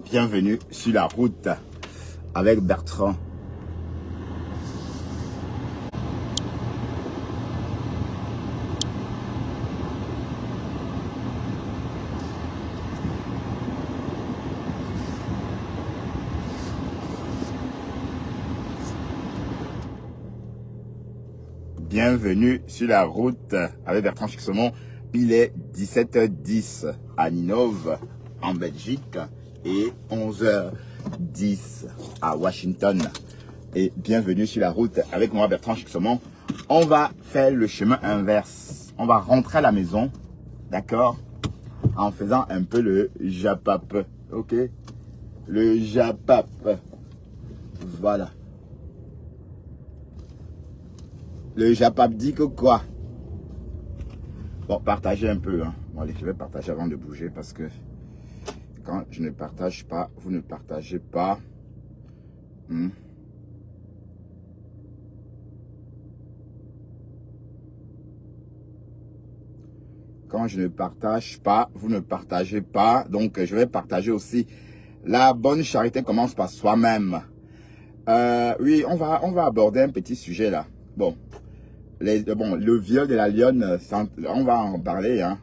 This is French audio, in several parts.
Bienvenue sur la route avec Bertrand. Bienvenue sur la route avec Bertrand Chixomon. Il est 17h10 à Ninove en Belgique et 11h10 à Washington. Et bienvenue sur la route avec moi Bertrand Chixomon. On va faire le chemin inverse. On va rentrer à la maison, d'accord, en faisant un peu le japap, ok? Le japap, voilà. Le japap dit que quoi? Bon, partagez un peu. Hein. Bon, allez, je vais partager avant de bouger parce que quand je ne partage pas, vous ne partagez pas. Quand je ne partage pas, vous ne partagez pas. Donc, je vais partager aussi. La bonne charité commence par soi-même. Oui, on va aborder un petit sujet là. Bon. Le viol de la lionne, on va en parler, hein.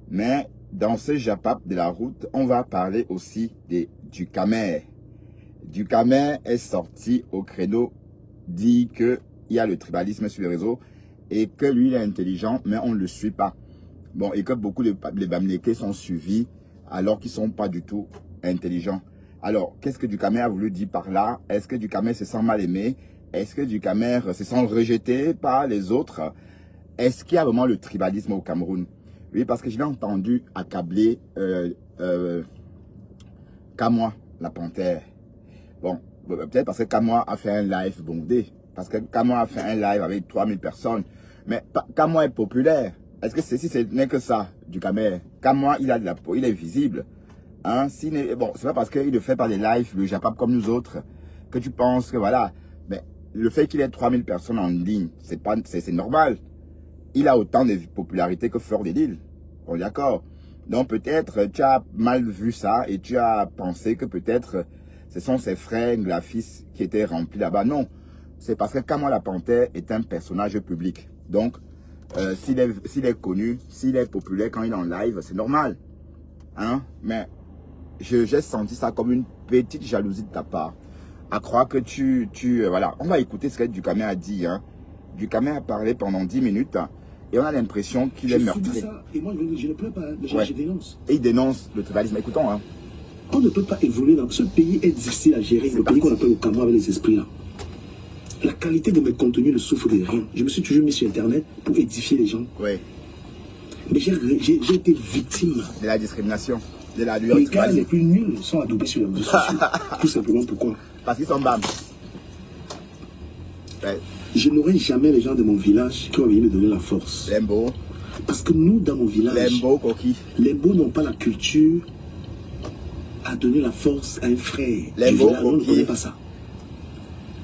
Mais dans ce japap de la route, on va parler aussi du Kamer. Du Kamer est sorti au créneau, dit qu'il y a le tribalisme sur les réseaux et que lui il est intelligent, mais on ne le suit pas. Bon, et que beaucoup de Bamileke sont suivis alors qu'ils ne sont pas du tout intelligents. Alors, qu'est-ce que du Kamer a voulu dire par là? Est-ce que du Kamer se sent mal aimé? Est-ce que du Kamer se sent rejeté par les autres? Est-ce qu'il y a vraiment le tribalisme au Cameroun? Oui, parce que je l'ai entendu accabler Kamoa, la panthère. Bon, peut-être parce que Kamoa a fait un live bondé. Parce que Kamoa a fait un live avec 3000 personnes. Mais Kamoa est populaire. Est-ce que si ce n'est que ça, du Kamer? Kamoa, il a de la peau, il est visible. Hein? Bon, c'est pas parce qu'il ne fait pas des lives, le japap comme nous autres, que tu penses que voilà. Mais le fait qu'il ait 3000 personnes en ligne, c'est normal. Il a autant de popularité que Fleur de Lille. On est d'accord. Donc peut-être tu as mal vu ça et tu as pensé que peut-être ce sont ses frères graphistes qui étaient remplis là-bas. Non, c'est parce que Kamoa la Panthère est un personnage public. Donc s'il est connu, s'il est populaire quand il est en live, c'est normal. Hein? Mais j'ai senti ça comme une petite jalousie de ta part. À croire que voilà. On va écouter ce que Dukamer a dit. Hein. Dukamer a parlé pendant 10 minutes et on a l'impression qu'il est meurtrier. Ça, et moi, je ne pleure pas. Je dénonce. Et il dénonce le tribalisme. Écoutons. Hein. On ne peut pas évoluer dans ce pays est difficile à gérer. Le pays qu'on appelle le Cameroun avec les esprits là. La qualité de mes contenus ne souffre de rien. Je me suis toujours mis sur Internet pour édifier les gens. Oui. Mais j'ai été victime de la discrimination. Les gars les plus nuls sont adoptés sur les réseaux sociaux. Tout simplement pourquoi? Parce qu'ils sont bam. Ouais. Je n'aurai jamais les gens de mon village qui vont venir me donner la force. Lembo. Parce que nous, dans mon village, Lembo, Koki. Les Beaux n'ont pas la culture à donner la force à un frère. Lembo, on ne connaît pas ça.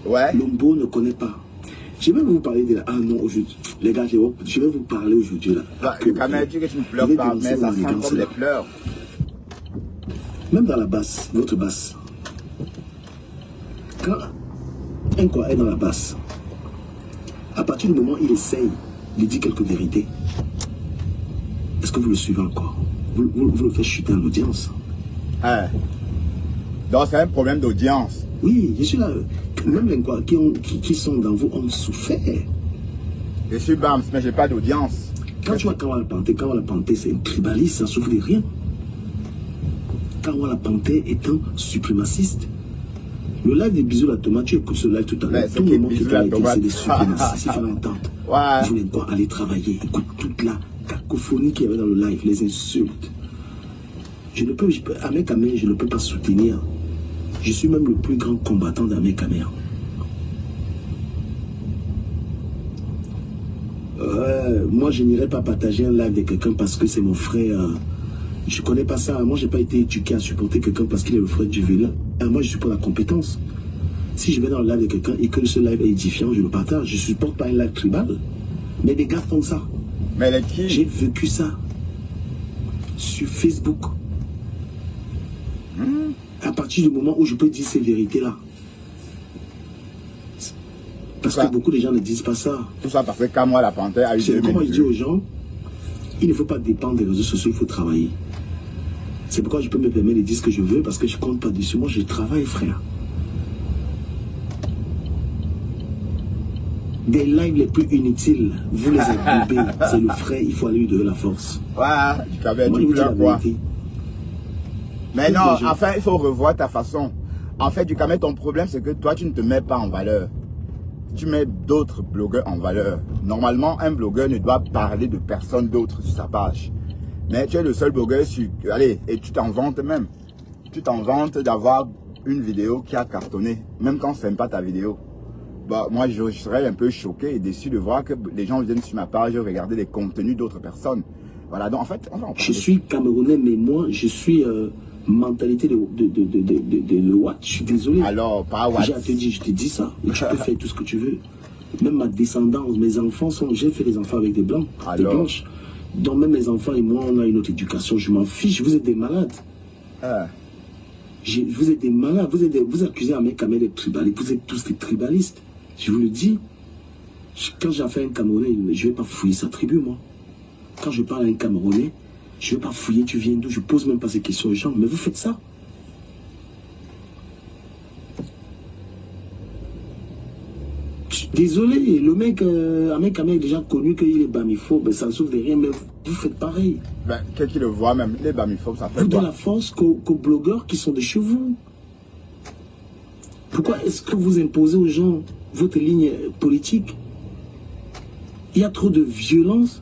Ouais. Lombo ne connaît pas. Je vais vous parler de la... Ah non, aujourd'hui. Les gars, je vais vous parler aujourd'hui là. Le Kamer dit que tu ne pleures pas, mais ça sent comme des pleurs. Même dans la basse, votre basse. Quand un quoi est dans la basse, à partir du moment où il essaye de dire quelques vérités, est-ce que vous le suivez encore? Vous le faites chuter en audience. Ah. Donc c'est un problème d'audience. Oui, je suis là. Même les quoi qui sont dans vous ont souffert. Je suis BAMS, mais je n'ai pas d'audience. Quand tu vois Kamoa la Panthère, c'est un tribaliste, ça souffre de rien. Kamoa la Panthère est un suprémaciste. Le live des bisous la tomate, tu écoutes ce live tout à l'heure. Tout le monde qui parle, c'est des suprémacistes. Il faut l'entendre. Ouais. Vous n'êtes pas aller travailler. Écoute toute la cacophonie qu'il y avait dans le live, les insultes. Ahmed Kamer, je ne peux pas soutenir. Je suis même le plus grand combattant d'Ahmed Kamer. Moi, je n'irai pas partager un live de quelqu'un parce que c'est mon frère. Je ne connais pas ça. Moi, je n'ai pas été éduqué à supporter quelqu'un parce qu'il est le frère du vilain. Moi, je supporte la compétence. Si je vais dans le live de quelqu'un et que ce live est édifiant, je le partage. Je ne supporte pas un live tribal. Mais des gars font ça. Mais les qui? J'ai vécu ça sur Facebook. À partir du moment où je peux dire ces vérités-là. Parce que beaucoup de gens ne disent pas ça. Tout ça parce que Kamwa la Panthère a eu 2000 vues. C'est comment je dis aux gens, il ne faut pas dépendre des réseaux sociaux, il faut travailler. C'est pourquoi je peux me permettre de dire ce que je veux, parce que je ne compte pas dessus. Moi, je travaille, frère. Des lives les plus inutiles, vous les absorbez. C'est le frais, il faut aller lui donner la force. Ouais, tu avais dit la vérité. Mais non, enfin, il faut revoir ta façon. En fait, Dukamel, ton problème, c'est que toi, tu ne te mets pas en valeur. Tu mets d'autres blogueurs en valeur. Normalement, un blogueur ne doit parler de personne d'autre sur sa page. Mais tu es le seul blogueur sur... Allez, et tu t'en vantes même. Tu t'en vantes d'avoir une vidéo qui a cartonné, même quand ce n'est pas ta vidéo. Bah, moi, je serais un peu choqué et déçu de voir que les gens viennent sur ma page regarder les contenus d'autres personnes. Voilà, donc en fait, on va en parler. Je suis Camerounais, mais moi, je suis mentalité de le watch. Je suis désolé. Alors, pas watch. J'ai à te dire, je te dis ça. Tu peux faire tout ce que tu veux. Même ma descendance, mes enfants sont... J'ai fait des enfants avec des blancs, des blanches. Donc même mes enfants et moi, on a une autre éducation. Je m'en fiche. Vous êtes des malades. Vous êtes des malades. Vous accusez Ahmed Kamel d'être tribaliste. Vous êtes tous des tribalistes. Je vous le dis. Quand j'ai affaire à un Camerounais, je ne vais pas fouiller sa tribu, moi. Quand je parle à un Camerounais, je ne vais pas fouiller, tu viens d'où. Je ne pose même pas ces questions aux gens. Mais vous faites ça. Désolé, le mec, Ahmed Kamel est déjà connu qu'il est bamiphobe, ça ne sauve de rien, mais vous faites pareil. Ben, quelqu'un qui le voit même, il est bamiphobe, ça fait vous quoi? donnez la force qu'aux blogueurs qui sont de chez vous. Pourquoi est-ce que vous imposez aux gens votre ligne politique? Il y a trop de violence.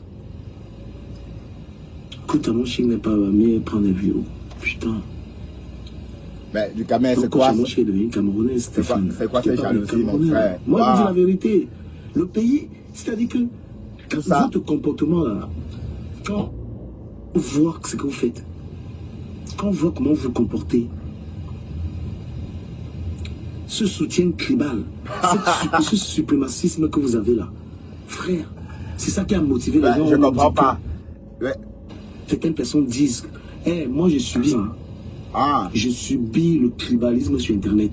Écoute, mon chien n'est pas mieux prendre des vidéos. Putain. Mais Dukamel, c'est quoi? Mon chien est devenu Camerounais, Stéphane. C'est quoi ces jalousies, mon frère? Moi, je dis la vérité. Le pays, c'est-à-dire que votre comportement là, quand on voit ce que vous faites, quand on voit comment vous vous comportez, ce soutien tribal, ce suprémacisme que vous avez là, frère, c'est ça qui a motivé les gens. Je ne comprends pas. Certaines personnes disent, moi je subis ça. Je subis le tribalisme sur Internet.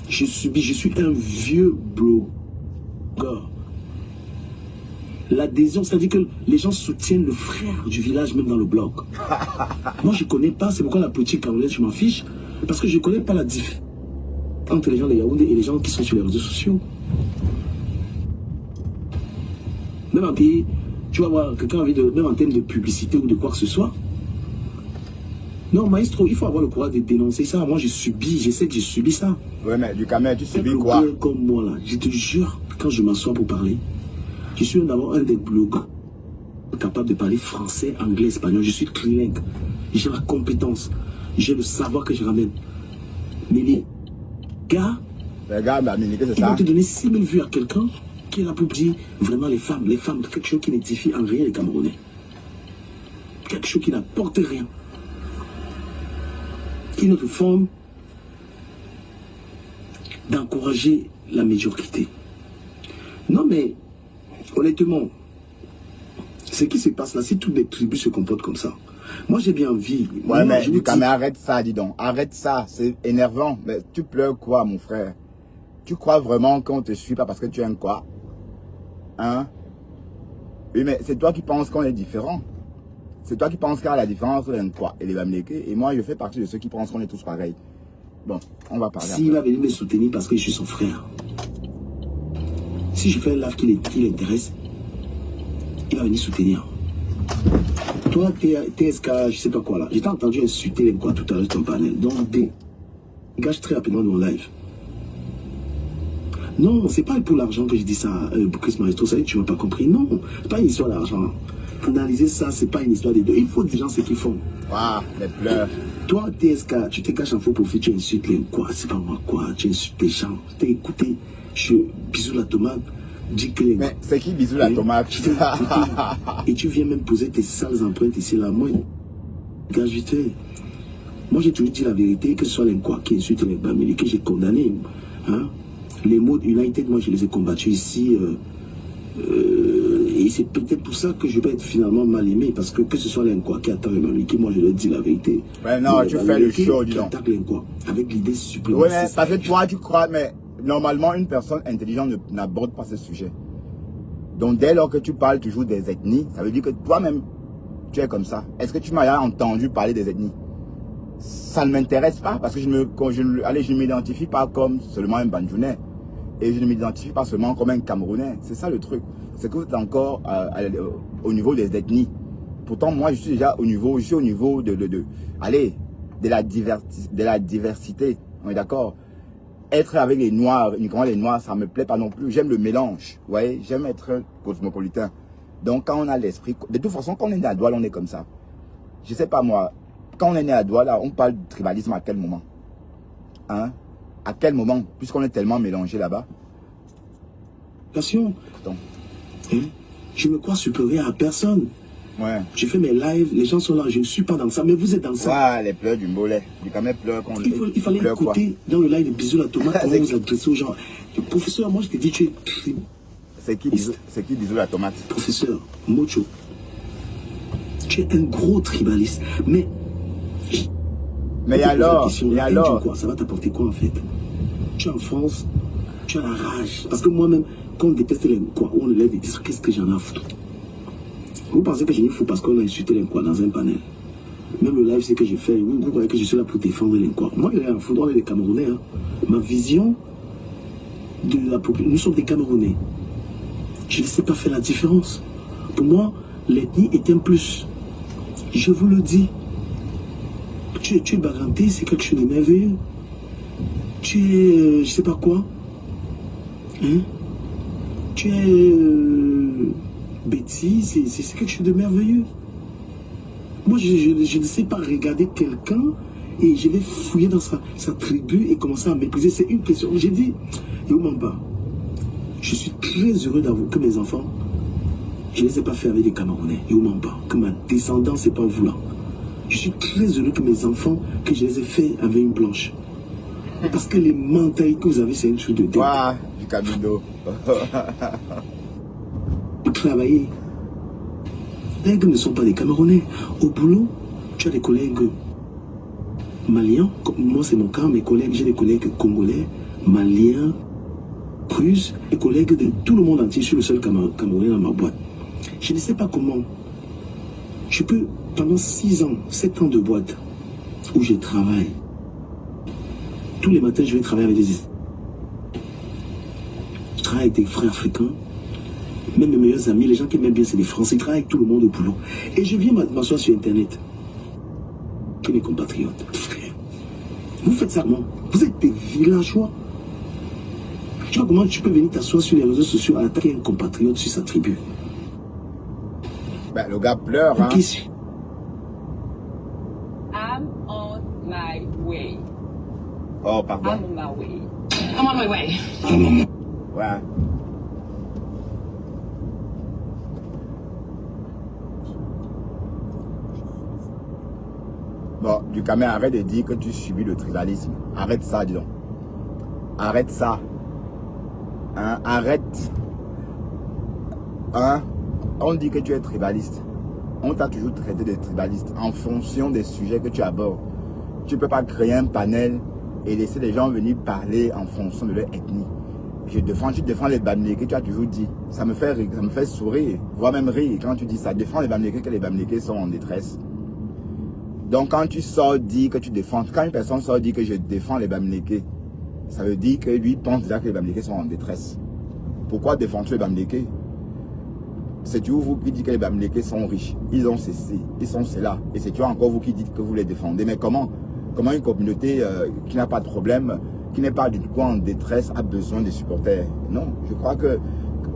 Je suis un vieux blogueur. L'adhésion, c'est-à-dire que les gens soutiennent le frère du village, même dans le blog. Moi, je ne connais pas, c'est pourquoi la politique camerounaise, je m'en fiche, parce que je ne connais pas la différence entre les gens de Yaoundé et les gens qui sont sur les réseaux sociaux. Même en pays, tu vas voir quelqu'un envie de, même en termes de publicité ou de quoi que ce soit. Non, maestro, il faut avoir le courage de dénoncer ça. Moi, je sais que j'ai subi ça. Ouais, mais Dukamel, tu subis quoi? Comme moi, là, je te jure, quand je m'assois pour parler, je suis d'abord un des blogueurs capable de parler français, anglais, espagnol. Je suis trilingue. J'ai la compétence. J'ai le savoir que je ramène. Mais les gars, ils vont te donner 6000 vues à quelqu'un qui est là pour dire vraiment les femmes, quelque chose qui n'édifie en rien les Camerounais. Quelque chose qui n'apporte rien. Une autre forme d'encourager la médiocrité. Non mais, honnêtement, ce qui se passe là, si toutes les tribus se comportent comme ça, moi j'ai bien envie. Ouais, mais Dukamel, arrête ça, dis donc. Arrête ça, c'est énervant. Mais tu pleures quoi, mon frère? Tu crois vraiment qu'on te suit pas parce que tu aimes quoi? Hein? Oui, mais c'est toi qui penses qu'on est différent. C'est toi qui penses qu'il y a la différence entre quoi et les Bamileke. Et moi, je fais partie de ceux qui pensent qu'on est tous pareils. Bon, on va parler. S'il va venir me soutenir parce que je suis son frère, si je fais un live qui l'intéresse, il va venir soutenir. Toi, TSK, je sais pas quoi là. J'ai entendu insulter les quoi tout à l'heure ton panel. Donc, dégage très rapidement de mon live. Non, c'est pas pour l'argent que je dis ça, Chris Maestro, ça y est, tu m'as pas compris. Non, c'est pas une histoire d'argent. Analyser ça, c'est pas une histoire des deux. Il faut des gens ce qu'ils font. Waouh, les pleurs. Toi, TSK, tu te caches en faux profit, tu insultes les quoi, c'est pas moi quoi, tu insultes les gens. T'as écouté, bisous la tomate, dis que les... Mais c'est qui bisous la tomate? Et tu viens même poser tes sales empreintes ici là. Moi, gars, vite fait. Moi, j'ai toujours dit la vérité, que ce soit les quoi qui insultent les Bamileke, que j'ai condamné. Hein? Les mots United, moi, je les ai combattus ici. Et c'est peut-être pour ça que je vais être finalement mal aimé, parce que ce soit l'Inquois qui attaque les Bamileke, moi je leur dis la vérité. Ouais, non, tu fais le show, dis donc. Qui attaque l'Inquois, avec l'idée supplémentaire. Oui, mais parce que toi, tu crois, mais normalement, une personne intelligente n'aborde pas ce sujet. Donc, dès lors que tu parles toujours des ethnies, ça veut dire que toi-même, tu es comme ça. Est-ce que tu m'as entendu parler des ethnies? Ça ne m'intéresse pas, parce que je ne m'identifie pas comme seulement un Bandjounais. Et je ne m'identifie pas seulement comme un Camerounais. C'est ça le truc. C'est que vous êtes encore au niveau des ethnies. Pourtant, moi, je suis déjà au niveau, de la diversité. On est d'accord? Être avec les Noirs, uniquement les Noirs, ça ne me plaît pas non plus. J'aime le mélange. Vous voyez? J'aime être cosmopolitain. Donc, quand on a l'esprit... De toute façon, quand on est né à Douala, on est comme ça. Je ne sais pas moi. Quand on est né à Douala, on parle de tribalisme à quel moment? Hein? À quel moment? Puisqu'on est tellement mélangé là-bas. Attention. Donc. Je me crois supérieur à personne. Ouais. Je fais mes lives, les gens sont là, je ne suis pas dans ça, mais vous êtes dans ça. Ouais, les pleurs du Mbolet. Quand même pleurs qu'on il fallait écouter dans le live de Bisous la tomate, comment vous adressez aux gens. Le professeur, moi je te dis, tu es... C'est qui Bisous la tomate? Professeur, Mocho. Tu es un gros tribaliste. Mais alors, quoi, ça va t'apporter quoi en fait? Tu es en France, tu as la rage. Parce que moi-même, quand on déteste les quoi, on le lève et dit, qu'est-ce que j'en ai à foutre? Vous pensez que je m'y fous parce qu'on a insulté les quoi dans un panel? Même le live, c'est que j'ai fait, vous croyez que je suis là pour défendre les quoi? Moi, je l'ai à foutre, on est des Camerounais. Hein. Ma vision de la population, nous sommes des Camerounais. Je ne sais pas faire la différence. Pour moi, l'ethnie est un plus. Je vous le dis. Tu es baganté, c'est quelque chose de merveilleux. Tu es, je sais pas quoi. Hein? Tu es bêtise, c'est quelque chose de merveilleux. Moi, je ne sais pas regarder quelqu'un et je vais fouiller dans sa tribu et commencer à mépriser. C'est une question. J'ai dit, Youmamba, je suis très heureux d'avoir que mes enfants, je ne les ai pas fait avec des Camerounais, Youmamba, que ma descendance n'est pas voulant. Je suis très heureux que mes enfants, que je les ai fait avec une blanche. Parce que les mentalités que vous avez, c'est une chose de dingue. Ouah, du Camino. Travailler. Les gars ne sont pas des Camerounais. Au boulot, tu as des collègues maliens. Moi, c'est mon cas. Mes collègues, j'ai des collègues congolais, maliens, russes, et collègues de tout le monde entier. Je suis le seul Camerounais dans ma boîte. Je ne sais pas comment. Je peux, pendant 6 ans, 7 ans de boîte, où je travaille, tous les matins, je vais travailler avec des... Je travaille avec des frères africains. Même mes meilleurs amis, les gens qui m'aiment bien, c'est des Français. Ils travaillent avec tout le monde au boulot. Et je viens m'asseoir sur Internet. Que mes compatriotes. Frère, vous faites ça comment? Vous êtes des villageois. Tu vois comment tu peux venir t'asseoir sur les réseaux sociaux à attaquer un compatriote sur sa tribu? Ben, le gars pleure, hein. I'm on my way. Oh, pardon. I'm on my way. I'm on my way. Ouais. Bon, du Cameroun, arrête de dire que tu subis le tribalisme. Arrête ça, dis donc. Arrête ça. Hein? Arrête. Hein? On dit que tu es tribaliste. On t'a toujours traité de tribaliste en fonction des sujets que tu abordes. Tu ne peux pas créer un panel et laisser les gens venir parler en fonction de leur ethnie. Tu défends les Bamileke, tu as toujours dit. Ça me fait sourire, voire même rire quand tu dis ça. Défends les Bamileke, que les Bamileke sont en détresse. Donc quand tu sors dire que tu défends, quand une personne sort dire que je défends les Bamileke, ça veut dire que lui pense déjà que les Bamileke sont en détresse. Pourquoi défends-tu les Bamileke? C'est toujours vous qui dites que les Bamileke sont riches, ils ont ceci, ils sont cela. Et c'est toujours encore vous qui dites que vous les défendez. Mais comment une communauté qui n'a pas de problème, qui n'est pas du tout en détresse, a besoin des supporters? Non, je crois que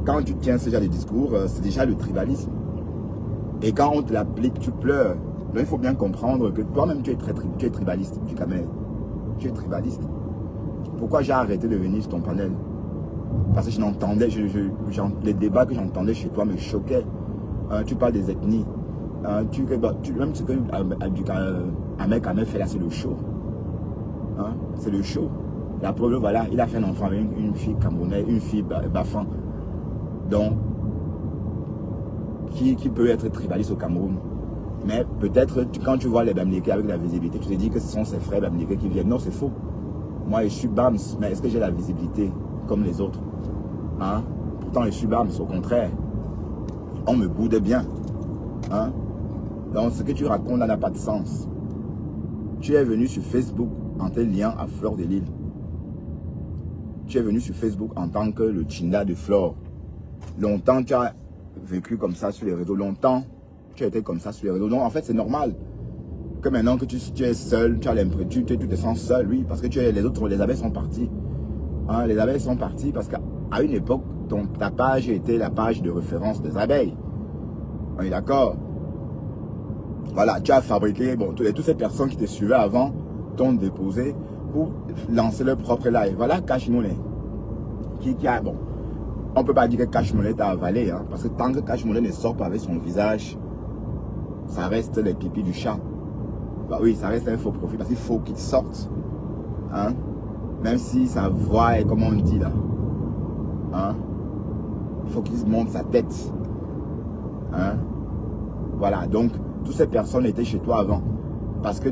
quand tu tiens ce genre de discours, c'est déjà le tribalisme. Et quand on te l'applique, tu pleures. Donc il faut bien comprendre que toi-même tu es tribaliste du Cameroun. Tu es tribaliste. Pourquoi j'ai arrêté de venir sur ton panel? Parce que je n'entendais, les débats que j'entendais chez toi me choquaient. Tu parles des ethnies. Même ce que Ahmed Kamel fait là, c'est le show. Hein? C'est le show. La preuve, voilà, il a fait un enfant avec une fille camerounaise, une fille Bafan. Donc, qui peut être tribaliste au Cameroun. Mais peut-être quand tu vois les Bamileke avec la visibilité, tu te dis que ce sont ses frères Bamileke qui viennent. Non, c'est faux. Moi, je suis Bams, mais est-ce que j'ai la visibilité comme les autres, hein? Pourtant, je suis Bams, au contraire. On me boude bien. Hein? Donc, ce que tu racontes là n'a pas de sens. Tu es venu sur Facebook en te liant à Fleur de Lille. Tu es venu sur Facebook en tant que le Chinda de Flore. Longtemps, tu as vécu comme ça sur les réseaux. Longtemps, tu as été comme ça sur les réseaux. Donc, en fait, c'est normal que maintenant que tu es seul, tu as l'impression, tu te sens seul, oui, parce que les autres, les abeilles sont partis. Hein, les abeilles sont partis parce qu'à une époque, ta page était la page de référence des abeilles. On est d'accord? Voilà, tu as fabriqué, bon, toutes ces personnes qui te suivaient avant t'ont déposé pour lancer leur propre live. Voilà Cash Money. Bon, on ne peut pas dire que Cash Money t'a avalé, hein, parce que tant que Cash Money ne sort pas avec son visage, ça reste les pipis du chat. Bah oui, ça reste un faux profil parce qu'il faut qu'il sorte. Hein? Même si sa voix est comme on dit là. Hein? Il faut qu'il monte sa tête. Hein? Voilà, donc toutes ces personnes étaient chez toi avant. Parce que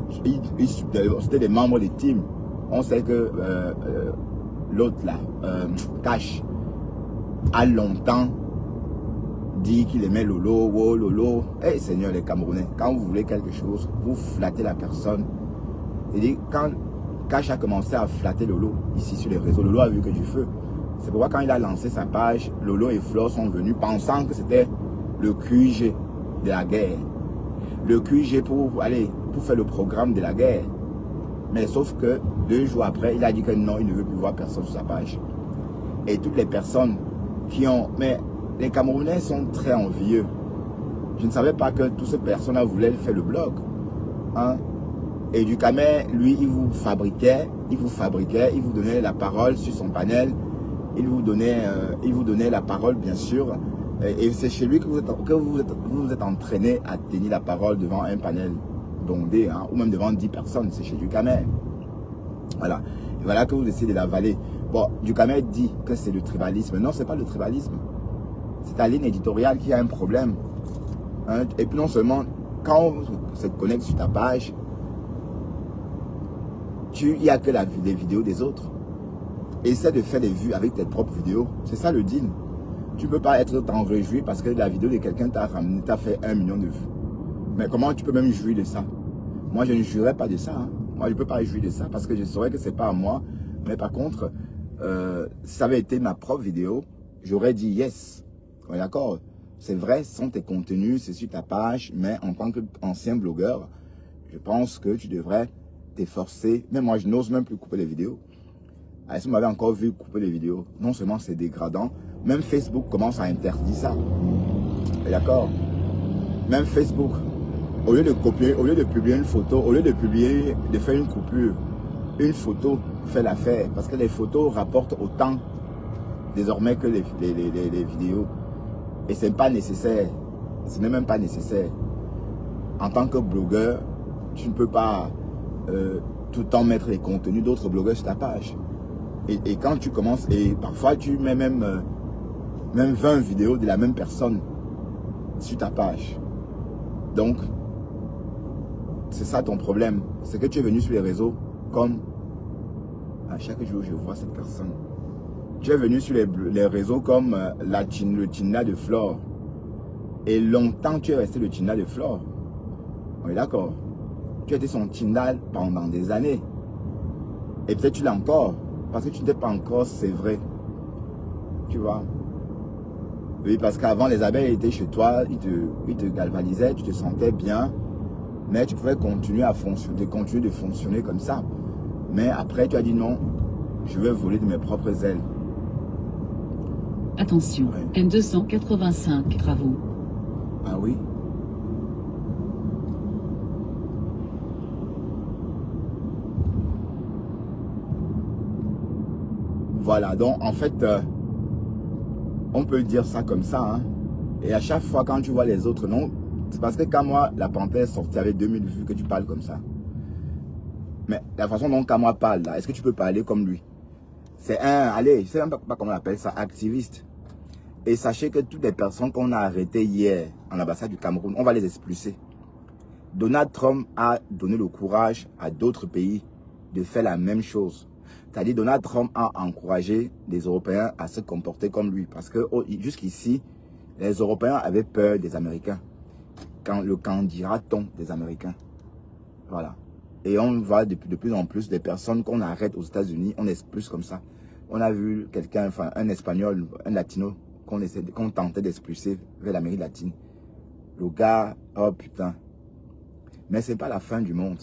c'était des membres des teams. On sait que l'autre là, Cash, a longtemps dit qu'il aimait Lolo, wow, Lolo. Eh Seigneur les Camerounais, quand vous voulez quelque chose, vous flattez la personne. Et dit, quand Cash a commencé à flatter Lolo, ici sur les réseaux, Lolo a vu que du feu. C'est pourquoi quand il a lancé sa page, Lolo et Flore sont venus pensant que c'était le QG de la guerre. Le QG pour faire le programme de la guerre. Mais sauf que 2 jours après, il a dit que non, il ne veut plus voir personne sur sa page. Et toutes les personnes qui ont... Mais les Camerounais sont très envieux. Je ne savais pas que toutes ces personnes-là voulaient faire le blog. Hein? Et du Camer, lui, il vous fabriquait, il vous donnait la parole sur son panel. Il vous donnait la parole, bien sûr. Et c'est chez lui que vous êtes entraîné à tenir la parole devant un panel d'ondé, hein, ou même devant 10 personnes. C'est chez Ducamer. Voilà. Et voilà que vous essayez de l'avaler. Bon, Ducamer dit que c'est le tribalisme. Non, c'est pas le tribalisme. C'est ta ligne éditoriale qui a un problème. Hein? Et puis non seulement, quand on se connecte sur ta page, il n'y a que les vidéos des autres. Essaie de faire des vues avec tes propres vidéos. C'est ça le deal. Tu ne peux pas être tant réjoui parce que la vidéo de quelqu'un t'a fait 1 million de vues. Mais comment tu peux même jouir de ça? Moi, je ne jouirais pas de ça. Hein. Moi, je ne peux pas jouir de ça parce que je saurais que ce n'est pas à moi. Mais par contre, si ça avait été ma propre vidéo, j'aurais dit yes. Ouais, d'accord? C'est vrai, ce sont tes contenus, c'est sur ta page. Mais en tant qu'ancien blogueur, je pense que tu devrais t'efforcer. Même moi, je n'ose même plus couper les vidéos. Ah, si vous m'avez encore vu couper les vidéos, non seulement c'est dégradant, même Facebook commence à interdire ça. D'accord? Même Facebook, au lieu de copier, au lieu de publier une photo, au lieu de faire une coupure, une photo fait l'affaire. Parce que les photos rapportent autant désormais que les vidéos. Et ce n'est pas nécessaire. Ce n'est même pas nécessaire. En tant que blogueur, tu ne peux pas tout le temps mettre les contenus d'autres blogueurs sur ta page. Et quand tu commences, et parfois tu mets même 20 vidéos de la même personne sur ta page. Donc, c'est ça ton problème. C'est que tu es venu sur les réseaux comme à chaque jour je vois cette personne. Tu es venu sur les réseaux comme le Chinda de Flore. Et longtemps tu es resté le Chinda de Flore. On est d'accord. Tu as été son Chinda pendant des années. Et peut-être tu l'as encore. Parce que tu n'étais pas encore, c'est vrai. Tu vois. Oui, parce qu'avant, les abeilles étaient chez toi, ils te galvanisaient, tu te sentais bien. Mais tu pouvais continuer de fonctionner comme ça. Mais après, tu as dit non, je vais voler de mes propres ailes. Attention, ouais. M285, travaux. Ah oui? Voilà, donc en fait, on peut dire ça comme ça. Hein. Et à chaque fois quand tu vois les autres, non, c'est parce que quand moi, la panthère est sortie avec 2000 vues que tu parles comme ça. Mais la façon dont Kamwa parle là, est-ce que tu peux parler comme lui? C'est un, allez, je ne sais même pas comment on appelle ça, activiste. Et sachez que toutes les personnes qu'on a arrêtées hier en l'ambassade du Cameroun, on va les expulser. Donald Trump a donné le courage à d'autres pays de faire la même chose. C'est-à-dire Donald Trump a encouragé les Européens à se comporter comme lui. Parce que jusqu'ici, les Européens avaient peur des Américains. Quand le candidat-on des Américains. Voilà. Et on voit de plus en plus des personnes qu'on arrête aux États-Unis, on expulse comme ça. On a vu quelqu'un, enfin un Espagnol, un Latino, qu'on tentait d'expulser vers l'Amérique latine. Le gars, oh putain. Mais c'est pas la fin du monde.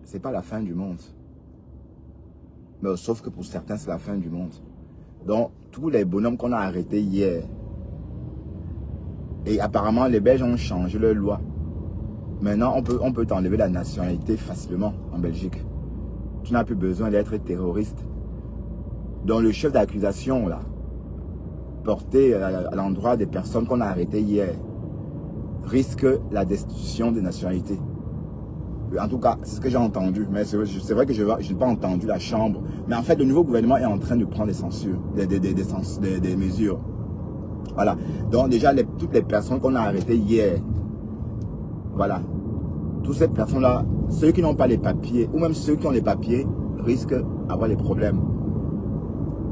C'est pas la fin du monde. Mais sauf que pour certains, c'est la fin du monde. Donc, tous les bonhommes qu'on a arrêtés hier, et apparemment, les Belges ont changé leur loi. Maintenant, on peut t'enlever la nationalité facilement en Belgique. Tu n'as plus besoin d'être terroriste. Donc, le chef d'accusation, là, porté à l'endroit des personnes qu'on a arrêtées hier, risque la destitution des nationalités. En tout cas, c'est ce que j'ai entendu. Mais c'est vrai que je n'ai pas entendu la Chambre. Mais en fait, le nouveau gouvernement est en train de prendre des censures, des mesures. Voilà. Donc déjà, toutes les personnes qu'on a arrêtées hier, voilà. Toutes ces personnes-là, ceux qui n'ont pas les papiers, ou même ceux qui ont les papiers, risquent d'avoir des problèmes.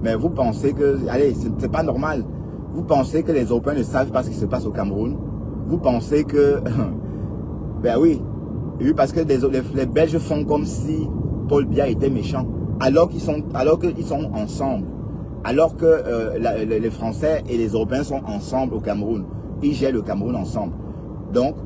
Mais vous pensez que, allez, c'est pas normal. Vous pensez que les Européens ne savent pas ce qui se passe au Cameroun. Vous pensez que, ben oui, parce que les Belges font comme si Paul Biya était méchant, alors qu'ils sont ensemble. Alors que les Français et les Européens sont ensemble au Cameroun. Ils gèrent le Cameroun ensemble. Donc,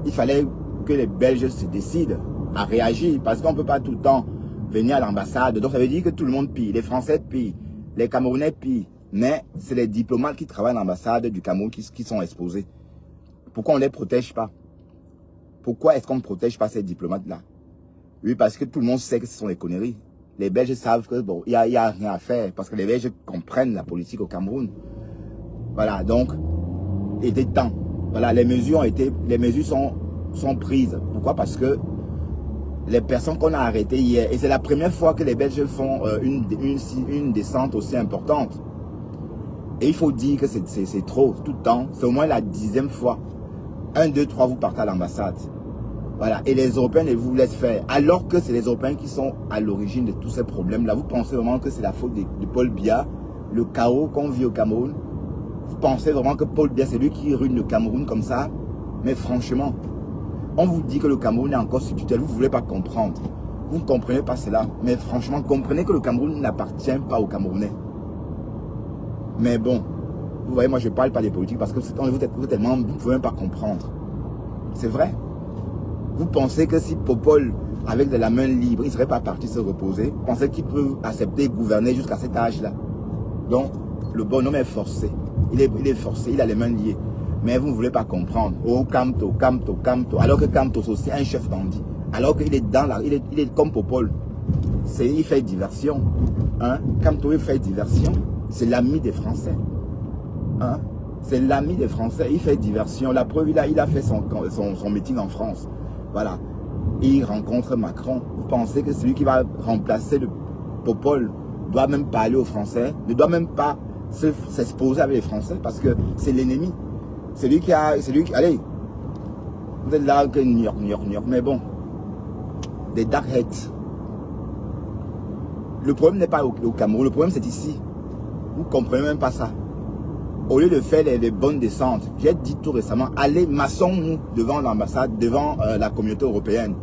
il fallait que les Belges se décident à réagir. Parce qu'on ne peut pas tout le temps venir à l'ambassade. Donc, ça veut dire que tout le monde pille. Les Français pillent. Les Camerounais pillent. Mais c'est les diplomates qui travaillent à l'ambassade du Cameroun qui sont exposés. Pourquoi on ne les protège pas? Pourquoi est-ce qu'on ne protège pas ces diplomates-là? Oui, parce que tout le monde sait que ce sont des conneries. Les Belges savent que bon, il y a rien à faire parce que les Belges comprennent la politique au Cameroun. Voilà, donc il était temps. Voilà, les mesures sont prises. Pourquoi? Parce que les personnes qu'on a arrêtées hier, et c'est la première fois que les Belges font une descente aussi importante. Et il faut dire que c'est trop, tout le temps. C'est au moins la 10e fois. 1, 2, 3, vous partez à l'ambassade. Voilà, et les Européens ne vous laissent faire. Alors que c'est les Européens qui sont à l'origine de tous ces problèmes-là. Vous pensez vraiment que c'est la faute de Paul Biya, le chaos qu'on vit au Cameroun? Vous pensez vraiment que Paul Biya, c'est lui qui ruine le Cameroun comme ça? Mais franchement, on vous dit que le Cameroun est encore sous tutelle. Vous ne voulez pas comprendre. Vous ne comprenez pas cela. Mais franchement, comprenez que le Cameroun n'appartient pas aux Camerounais. Mais bon, vous voyez, moi je ne parle pas des politiques parce que vous ne pouvez même pas comprendre. C'est vrai. Vous pensez que si Popol, avec de la main libre, il ne serait pas parti se reposer? Vous pensez qu'il peut accepter gouverner jusqu'à cet âge-là? Donc, le bonhomme est forcé. Il est forcé, il a les mains liées. Mais vous ne voulez pas comprendre. Oh, Kamto. Alors que Kamto, c'est aussi un chef bandit. Alors qu'il est il est comme Popol. Il fait diversion. Hein? Kamto, il fait diversion. C'est l'ami des Français. Hein? C'est l'ami des Français. Il fait diversion. La preuve, il a fait son meeting en France. Voilà. Et il rencontre Macron. Vous pensez que celui qui va remplacer le Popol ne doit même pas aller aux Français, ne doit même pas s'exposer avec les Français parce que c'est l'ennemi. C'est lui qui allez, vous êtes là que New York, mais bon, des dark heads. Le problème n'est pas au Cameroun, le problème c'est ici. Vous ne comprenez même pas ça. Au lieu de faire les bonnes descentes, j'ai dit tout récemment, allez, massons-nous devant l'ambassade, devant la communauté européenne.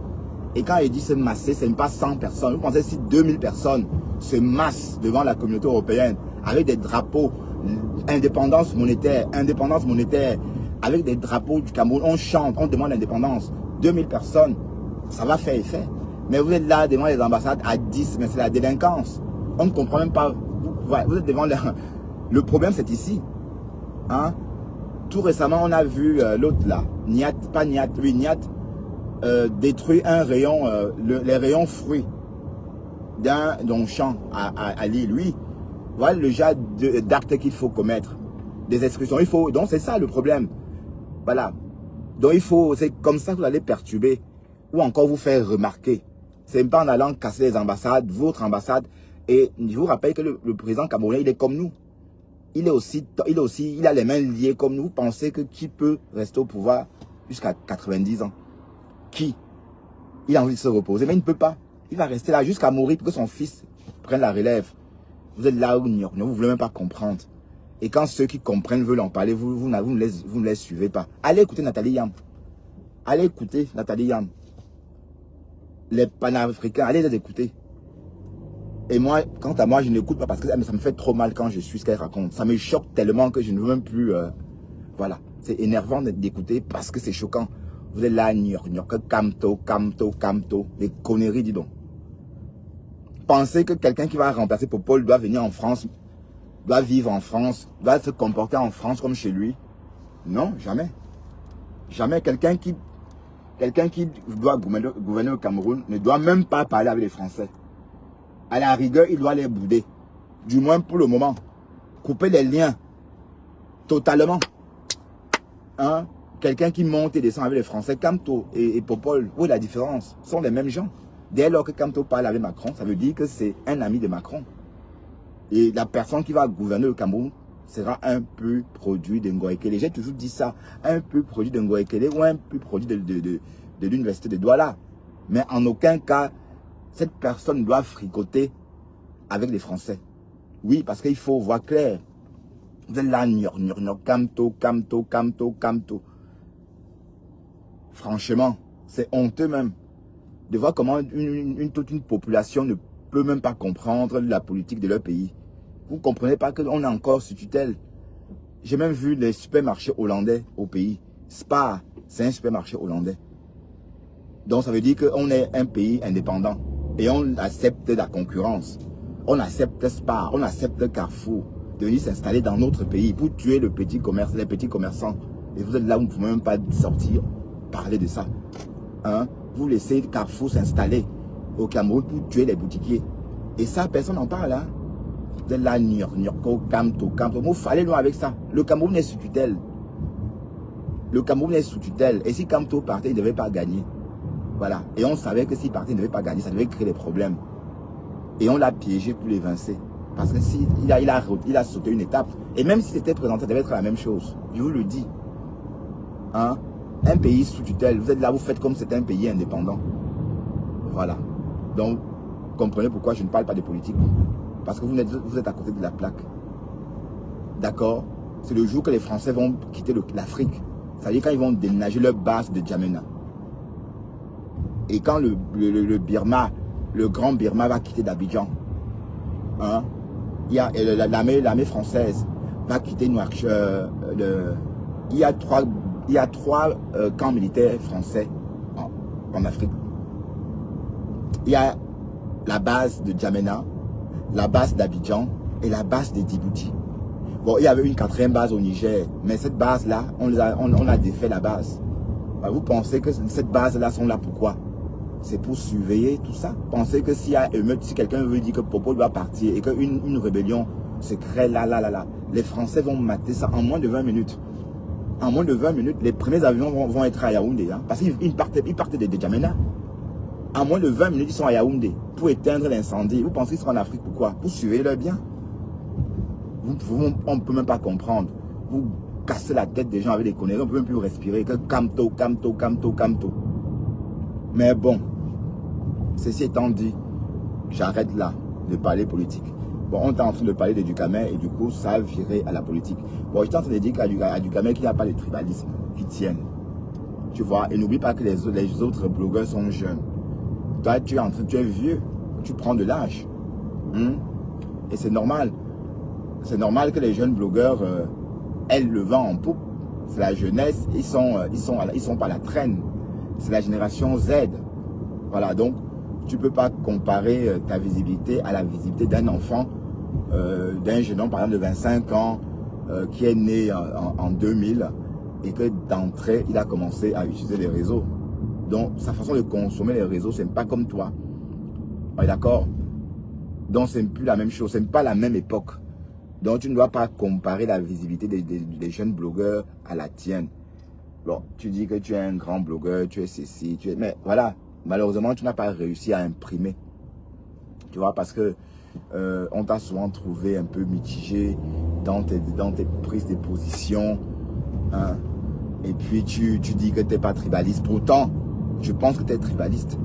Et quand il dit se masser, ce n'est pas 100 personnes. Vous pensez si 2000 personnes se massent devant la communauté européenne avec des drapeaux, indépendance monétaire, avec des drapeaux du Cameroun, on chante, on demande l'indépendance. 2000 personnes, ça va faire effet. Mais vous êtes là devant les ambassades à 10, mais c'est la délinquance. On ne comprend même pas. Vous êtes devant le problème, c'est ici. Hein? Tout récemment, on a vu l'autre là, Niat détruit un rayon, les rayons fruits d'un champ à Lille. Lui, voilà le genre d'actes qu'il faut commettre. Des exclusions. Donc c'est ça le problème. Voilà. Donc c'est comme ça que vous allez perturber ou encore vous faire remarquer. C'est pas en allant casser les ambassades, votre ambassade. Et je vous rappelle que le président camerounais, il est comme nous. il a les mains liées comme nous. Vous pensez que qui peut rester au pouvoir jusqu'à 90 ans? Qui? Il a envie de se reposer, mais il ne peut pas. Il va rester là jusqu'à mourir pour que son fils prenne la relève. Vous êtes là où vous ne voulez même pas comprendre. Et quand ceux qui comprennent veulent en parler, vous ne les suivez pas. Allez écouter Nathalie Yam. Allez écouter Nathalie Yam. Les panafricains, allez les écouter. Et moi, quant à moi, je n'écoute pas parce que ça me fait trop mal quand je suis ce qu'elle raconte. Ça me choque tellement que je ne veux même plus... voilà. C'est énervant d'écouter parce que c'est choquant. Vous êtes là, camto. Des conneries, dis donc. Pensez que quelqu'un qui va remplacer Popol doit venir en France, doit vivre en France, doit se comporter en France comme chez lui? Non, jamais. Jamais. Quelqu'un qui doit gouverner au Cameroun ne doit même pas parler avec les Français. À la rigueur, il doit les bouder. Du moins pour le moment. Couper les liens. Totalement. Hein? Quelqu'un qui monte et descend avec les Français, Camto et Popol, où est la différence? Ce sont les mêmes gens. Dès lors que Camto parle avec Macron, ça veut dire que c'est un ami de Macron. Et la personne qui va gouverner le Cameroun sera un peu produit de Ngoï Ekele. J'ai toujours dit ça. Un peu produit de Ngoï Ekele ou un peu produit de l'université de Douala. Mais en aucun cas, cette personne doit fricoter avec les Français. Oui, parce qu'il faut voir clair. Vous êtes là, Camto. Franchement, c'est honteux même de voir comment toute une population ne peut même pas comprendre la politique de leur pays. Vous ne comprenez pas qu'on est encore sous tutelle. J'ai même vu les supermarchés hollandais au pays. Spar, c'est un supermarché hollandais. Donc ça veut dire qu'on est un pays indépendant. Et on accepte la concurrence. On accepte Spar, on accepte Carrefour de venir s'installer dans notre pays pour tuer le petit commerce, les petits commerçants. Et vous êtes là, vous ne pouvez même pas sortir, parler de ça. Hein? Vous laissez Carrefour s'installer au Cameroun pour tuer les boutiquiers. Et ça, personne n'en parle. Hein? Vous êtes là, Camto. Vous fallait nous avec ça. Le Cameroun est sous tutelle. Le Cameroun est sous tutelle. Et si Camto partait, il ne devait pas gagner. Voilà. Et on savait que s'il partait, il ne devait pas gagner. Ça devait créer des problèmes. Et on l'a piégé pour l'évincer. Parce que s'il a sauté une étape. Et même si c'était présenté, ça devait être la même chose. Je vous le dis. Hein? Un pays sous tutelle, vous êtes là, vous faites comme c'est un pays indépendant. Voilà. Donc, comprenez pourquoi je ne parle pas de politique. Parce que vous êtes à côté de la plaque. D'accord? C'est le jour que les Français vont quitter l'Afrique. C'est-à-dire quand ils vont déménager leur base de Djamena. Et quand le Birma, le grand Birma va quitter d'Abidjan, hein? Il y a l'armée française va quitter Nouakchott. Il y a trois camps militaires français en Afrique. Il y a la base de Djamena, la base d'Abidjan et la base de Djibouti. Bon, il y avait une 4e base au Niger, mais cette base-là, on a défait la base. Vous pensez que cette base-là sont là pourquoi? C'est pour surveiller tout ça. Pensez que s'il y a émeute, si quelqu'un veut dire que Popol doit partir et qu'une rébellion se crée là, les Français vont mater ça en moins de 20 minutes. En moins de 20 minutes, les premiers avions vont être à Yaoundé. Hein, parce qu'ils partaient de Djamena. En moins de 20 minutes, ils sont à Yaoundé pour éteindre l'incendie. Vous pensez qu'ils seront en Afrique pourquoi? Pour surveiller leurs biens. On ne peut même pas comprendre. Vous cassez la tête des gens avec des conneries. On ne peut même plus respirer. Que Camto. Mais bon, ceci étant dit, j'arrête là de parler politique. Bon, on est en train de parler de Ducamer et du coup, ça a viré à la politique. Bon, j'étais en train de dire qu'à Ducamer qu'il n'y a pas de tribalisme qui tienne. Tu vois, et n'oublie pas que les autres blogueurs sont jeunes. Toi, tu es vieux, tu prends de l'âge. Et c'est normal. C'est normal que les jeunes blogueurs aient le vent en poupe. C'est la jeunesse, ils sont pas la traîne. C'est la génération Z. Voilà, donc tu ne peux pas comparer ta visibilité à la visibilité d'un enfant, d'un jeune homme par exemple de 25 ans qui est né en 2000 et que d'entrée il a commencé à utiliser les réseaux. Donc sa façon de consommer les réseaux, c'est pas comme toi. Ouais, d'accord? Donc c'est plus la même chose, c'est pas la même époque. Donc tu ne dois pas comparer la visibilité des jeunes blogueurs à la tienne. Bon, tu dis que tu es un grand blogueur, tu es ceci, mais voilà, malheureusement, tu n'as pas réussi à imprimer. Tu vois, parce que on t'a souvent trouvé un peu mitigé dans tes prises de position. Hein. Et puis tu dis que tu n'es pas tribaliste. Pourtant, je pense que tu es tribaliste.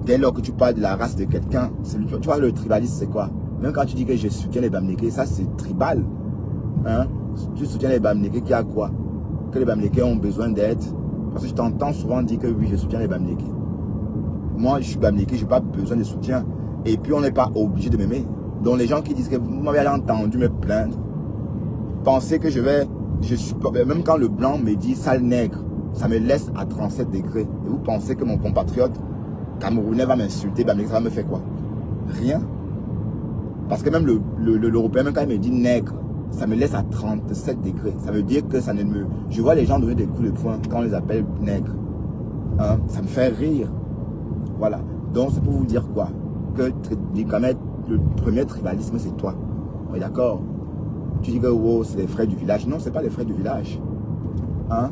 Dès lors que tu parles de la race de quelqu'un, tu vois, le tribaliste, c'est quoi? Même quand tu dis que je soutiens les Bamileke, ça c'est tribal. Hein? Tu soutiens les Bamileke qui a quoi? Que les Bamileke ont besoin d'aide. Parce que je t'entends souvent dire que oui, je soutiens les Bamileke. Moi, je suis Bamileke, je n'ai pas besoin de soutien. Et puis, on n'est pas obligé de m'aimer. Donc, les gens qui disent que vous m'avez entendu me plaindre, pensez que même quand le blanc me dit sale nègre, ça me laisse à 37 degrés. Et vous pensez que mon compatriote camerounais va m'insulter, Bamileke, ça va me faire quoi? Rien. Parce que même l'Européen, même quand il me dit nègre, ça me laisse à 37 degrés. Ça veut dire que ça ne me... Je vois les gens donner des coups de poing quand on les appelle nègres. Hein? Ça me fait rire. Voilà. Donc, c'est pour vous dire quoi? Que quand même, le premier tribalisme, c'est toi. On est d'accord? Tu dis que oh, c'est les frères du village. Non, c'est pas les frères du village. Hein?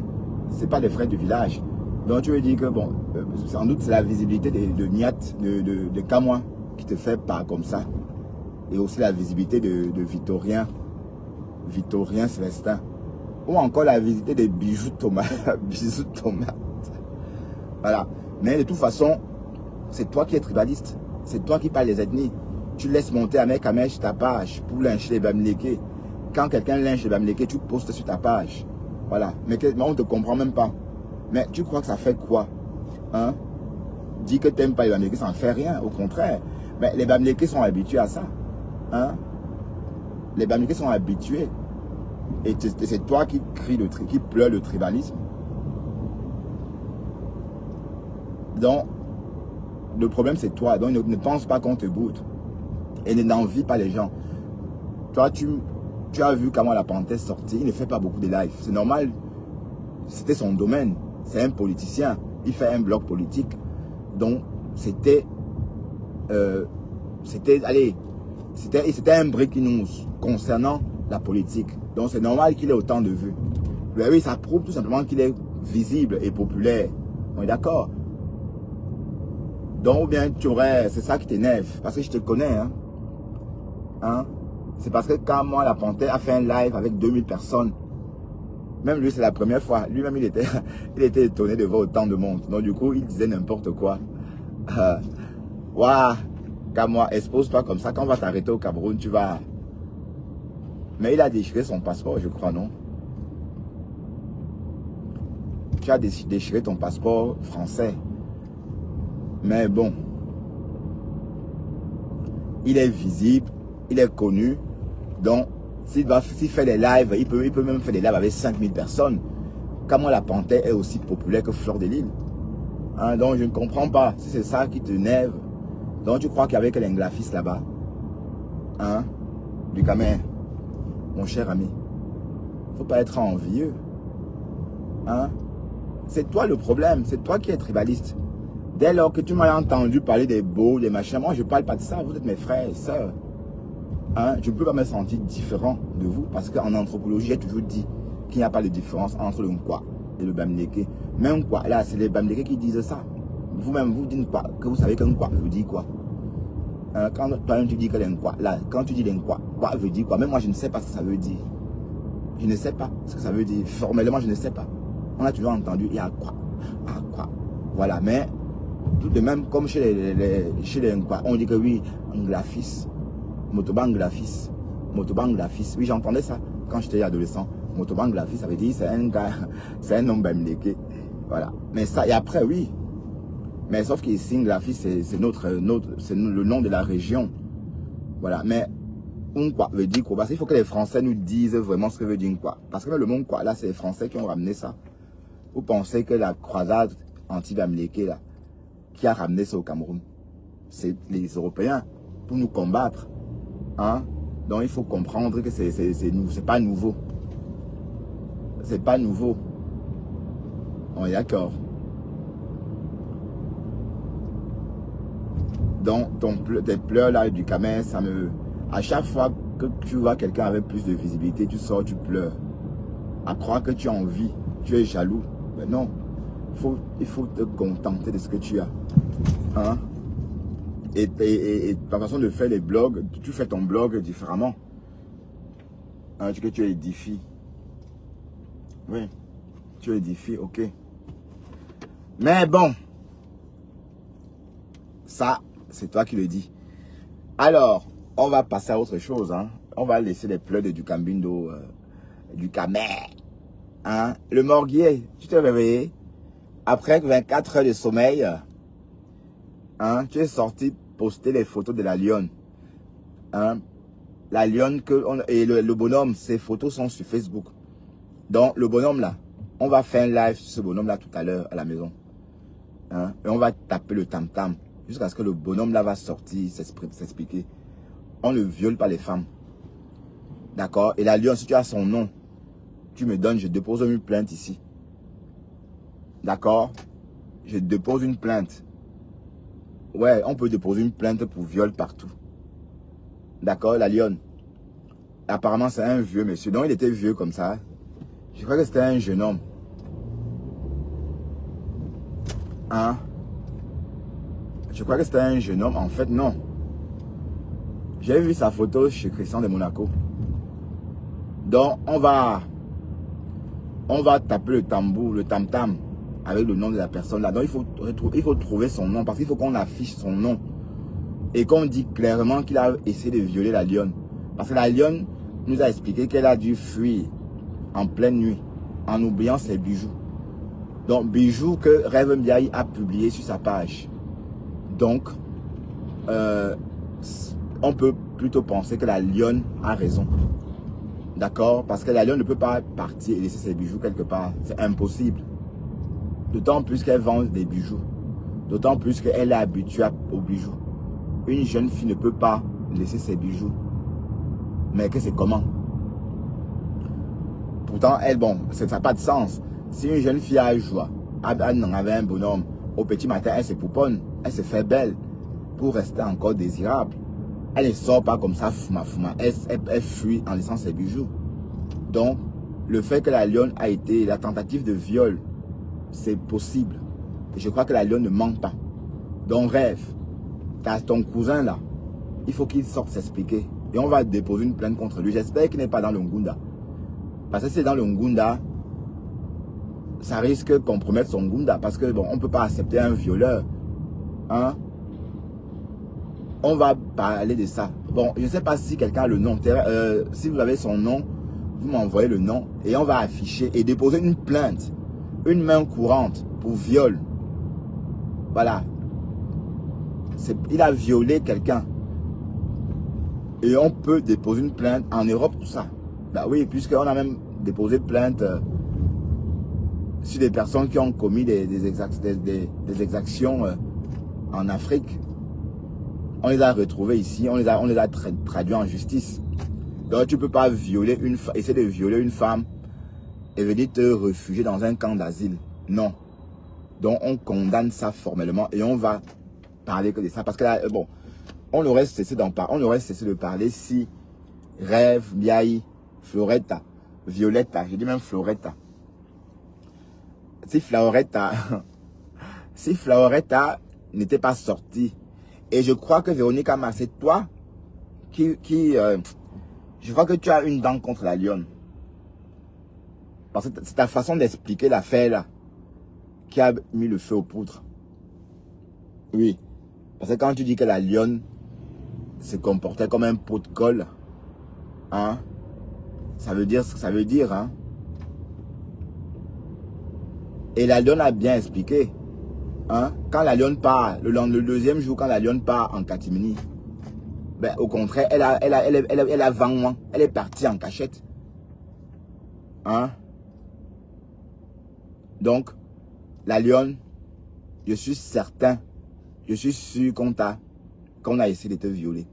C'est pas les frères du village. Donc, tu veux dire que, bon, sans doute, c'est la visibilité de Niat, de Kamoa, qui te fait pas comme ça. Et aussi la visibilité de Victorien Célestin. Ou encore la visibilité des bijoux Thomas. Bijoux Thomas. Voilà. Mais de toute façon, c'est toi qui es tribaliste. C'est toi qui parles des ethnies. Tu laisses monter un mec à mèche sur ta page pour lyncher les Bamileke. Quand quelqu'un lynche les Bamileke, tu postes sur ta page. Voilà. Mais on ne te comprend même pas. Mais tu crois que ça fait quoi? Hein? Dis que tu n'aimes pas les Bamileke, ça ne fait rien. Au contraire. Mais les Bamileke sont habitués à ça. Hein? Les Bamileke sont habitués. Et c'est toi qui crie qui pleure le tribalisme. Donc, le problème c'est toi. Donc, ne pense pas qu'on te goûte. Et n'envie pas les gens. Toi, tu as vu comment la Panthère sortit. Il ne fait pas beaucoup de live. C'est normal. C'était son domaine. C'est un politicien. Il fait un blog politique. Donc, c'était un breaking news concernant la politique. Donc, c'est normal qu'il ait autant de vues. Mais oui, ça prouve tout simplement qu'il est visible et populaire. On est d'accord? Donc, ou bien c'est ça qui t'énerve. Parce que je te connais. Hein? C'est parce que quand moi, la Panthère a fait un live avec 2000 personnes, même lui, c'est la première fois. Lui-même, il était étonné de voir autant de monde. Donc, du coup, il disait n'importe quoi. Waouh, Kamoa, expose-toi comme ça. Quand on va t'arrêter au Cameroun, tu vas... Mais il a déchiré son passeport, je crois, non? Tu as déchiré ton passeport français. Mais bon, il est visible, il est connu. Donc, s'il fait des lives, il peut même faire des lives avec 5000 personnes. Comment la Panthère est aussi populaire que Fleur de Lille? Hein, donc, je ne comprends pas. Si c'est ça qui te nerve. Donc, tu crois qu'il y avait que l'Inglafis là-bas? Hein? Du Camer, mon cher ami. Il ne faut pas être envieux. Hein? C'est toi le problème. C'est toi qui es tribaliste. Dès lors que tu m'as entendu parler des beaux, des machins, moi je ne parle pas de ça. Vous êtes mes frères et sœurs. Hein? Je ne peux pas me sentir différent de vous parce qu'en anthropologie, j'ai toujours dit qu'il n'y a pas de différence entre le Nkwa et le Bamileke. Même Nkwa, là, c'est les Bamileke qui disent ça. Vous-même, vous dites quoi? Que vous savez que Nkwa veut dire quoi? Quand toi-même tu dis que l'Nkwa, là, quand tu dis l'Nkwa, quoi veut dire quoi? Même moi, je ne sais pas ce que ça veut dire. Je ne sais pas ce que ça veut dire. Formellement, je ne sais pas. On a toujours entendu, il y a quoi? Ah, quoi? Voilà, mais tout de même, comme chez les Nkwa, on dit que oui, Anglafis, Motoba Anglafis, Motoba Anglafis. Oui, j'entendais ça quand j'étais adolescent. Motoba Anglafis, ça veut dire c'est un gars, c'est un homme Bamileke. Voilà. Mais ça, et après, oui. Mais sauf qu'ici, Anglafis, c'est c'est le nom de la région. Voilà. Mais Nkwa veut dire quoi? Parce qu'il faut que les Français nous disent vraiment ce que veut dire Nkwa. Parce que le mot Nkwa, là, c'est les Français qui ont ramené ça. Vous pensez que la croisade anti-Bamileke, là, qui a ramené ça au Cameroun, c'est les Européens pour nous combattre. Hein? Donc il faut comprendre que c'est pas nouveau. C'est pas nouveau. On est d'accord. Donc tes pleurs là du Camer, ça me... À chaque fois que tu vois quelqu'un avec plus de visibilité, tu sors, tu pleures. À croire que tu as envie, tu es jaloux. Mais non. Il faut te contenter de ce que tu as. Hein? Et ta façon de faire les blogs, tu fais ton blog différemment. Hein, que tu édifies. Oui, tu édifies, ok. Mais bon, ça, c'est toi qui le dis. Alors, on va passer à autre chose. Hein. On va laisser les pleurs du Cambindo, du Camer. Hein. Le Morguier, tu t'es réveillé. Après 24 heures de sommeil, hein, tu es sorti poster les photos de la lionne. Hein. La lionne et le bonhomme, ces photos sont sur Facebook. Donc, le bonhomme là, on va faire un live sur ce bonhomme là tout à l'heure à la maison. Hein, et on va taper le tam-tam jusqu'à ce que le bonhomme là va sortir, s'expliquer. On ne viole pas les femmes. D'accord? Et la lionne, si tu as son nom, tu me donnes, je dépose une plainte ici. D'accord? Je dépose une plainte. Ouais, on peut déposer une plainte pour viol partout. D'accord, la lionne. Apparemment, c'est un vieux monsieur. Donc, il était vieux comme ça. Je crois que c'était un jeune homme. Hein? Je crois que c'était un jeune homme. En fait, non. J'ai vu sa photo chez Christian de Monaco. Donc, on va taper le tambour, le tam-tam, avec le nom de la personne là. Donc, il faut trouver son nom, parce qu'il faut qu'on affiche son nom. Et qu'on dit clairement qu'il a essayé de violer la lionne. Parce que la lionne nous a expliqué qu'elle a dû fuir en pleine nuit, en oubliant ses bijoux. Donc, bijoux que Rêve Ndiaye a publié sur sa page. Donc, on peut plutôt penser que la lionne a raison. D'accord? Parce que la lionne ne peut pas partir et laisser ses bijoux quelque part. C'est impossible. D'autant plus qu'elle vend des bijoux. D'autant plus qu'elle est habituée aux bijoux. Une jeune fille ne peut pas laisser ses bijoux. Mais que c'est comment? Pourtant, elle, bon, ça n'a pas de sens. Si une jeune fille a joie, avait un bonhomme, au petit matin, elle se pouponne, elle se fait belle pour rester encore désirable. Elle ne sort pas comme ça, fouma. Elle fuit en laissant ses bijoux. Donc, le fait que la lionne a été la tentative de viol, c'est possible. Et je crois que la lionne ne ment pas. Donc, Rêve, t'as ton cousin là, il faut qu'il sorte s'expliquer. Et on va déposer une plainte contre lui. J'espère qu'il n'est pas dans le Ngunda. Parce que si c'est dans le Ngunda, ça risque de compromettre son Ngunda. Parce que bon, on ne peut pas accepter un violeur. Hein? On va parler de ça. Bon, je ne sais pas si quelqu'un a le nom. Si vous avez son nom, vous m'envoyez le nom. Et on va afficher et déposer une plainte. Une main courante pour viol. Voilà. Il a violé quelqu'un. Et on peut déposer une plainte en Europe, tout ça. Bah oui, puisqu'on a même déposé plainte sur des personnes qui ont commis des exactions en Afrique. On les a retrouvés ici, on les a traduits en justice. Donc tu ne peux pas violer essayer de violer une femme et venir te réfugier dans un camp d'asile. Non. Donc on condamne ça formellement et on va parler que de ça. Parce que là, bon, on aurait cessé de parler si Rêve, Ndiaye, Floretta, Violetta, j'ai dit même Floretta. Si Floretta n'était pas sortie. Et je crois que Véronique Ama, c'est toi je crois que tu as une dent contre la lionne. Parce que c'est ta façon d'expliquer l'affaire là qui a mis le feu aux poudres. Oui. Parce que quand tu dis que la lionne se comportait comme un pot de colle, hein, ça veut dire ce que ça veut dire, hein. Et la lionne a bien expliqué. Hein, quand la lionne part, le deuxième jour, quand la lionne part en catimini, ben, au contraire, elle a vent, elle est partie en cachette. Hein? Donc, la lionne, je suis certain, je suis sûr qu'on a essayé de te violer.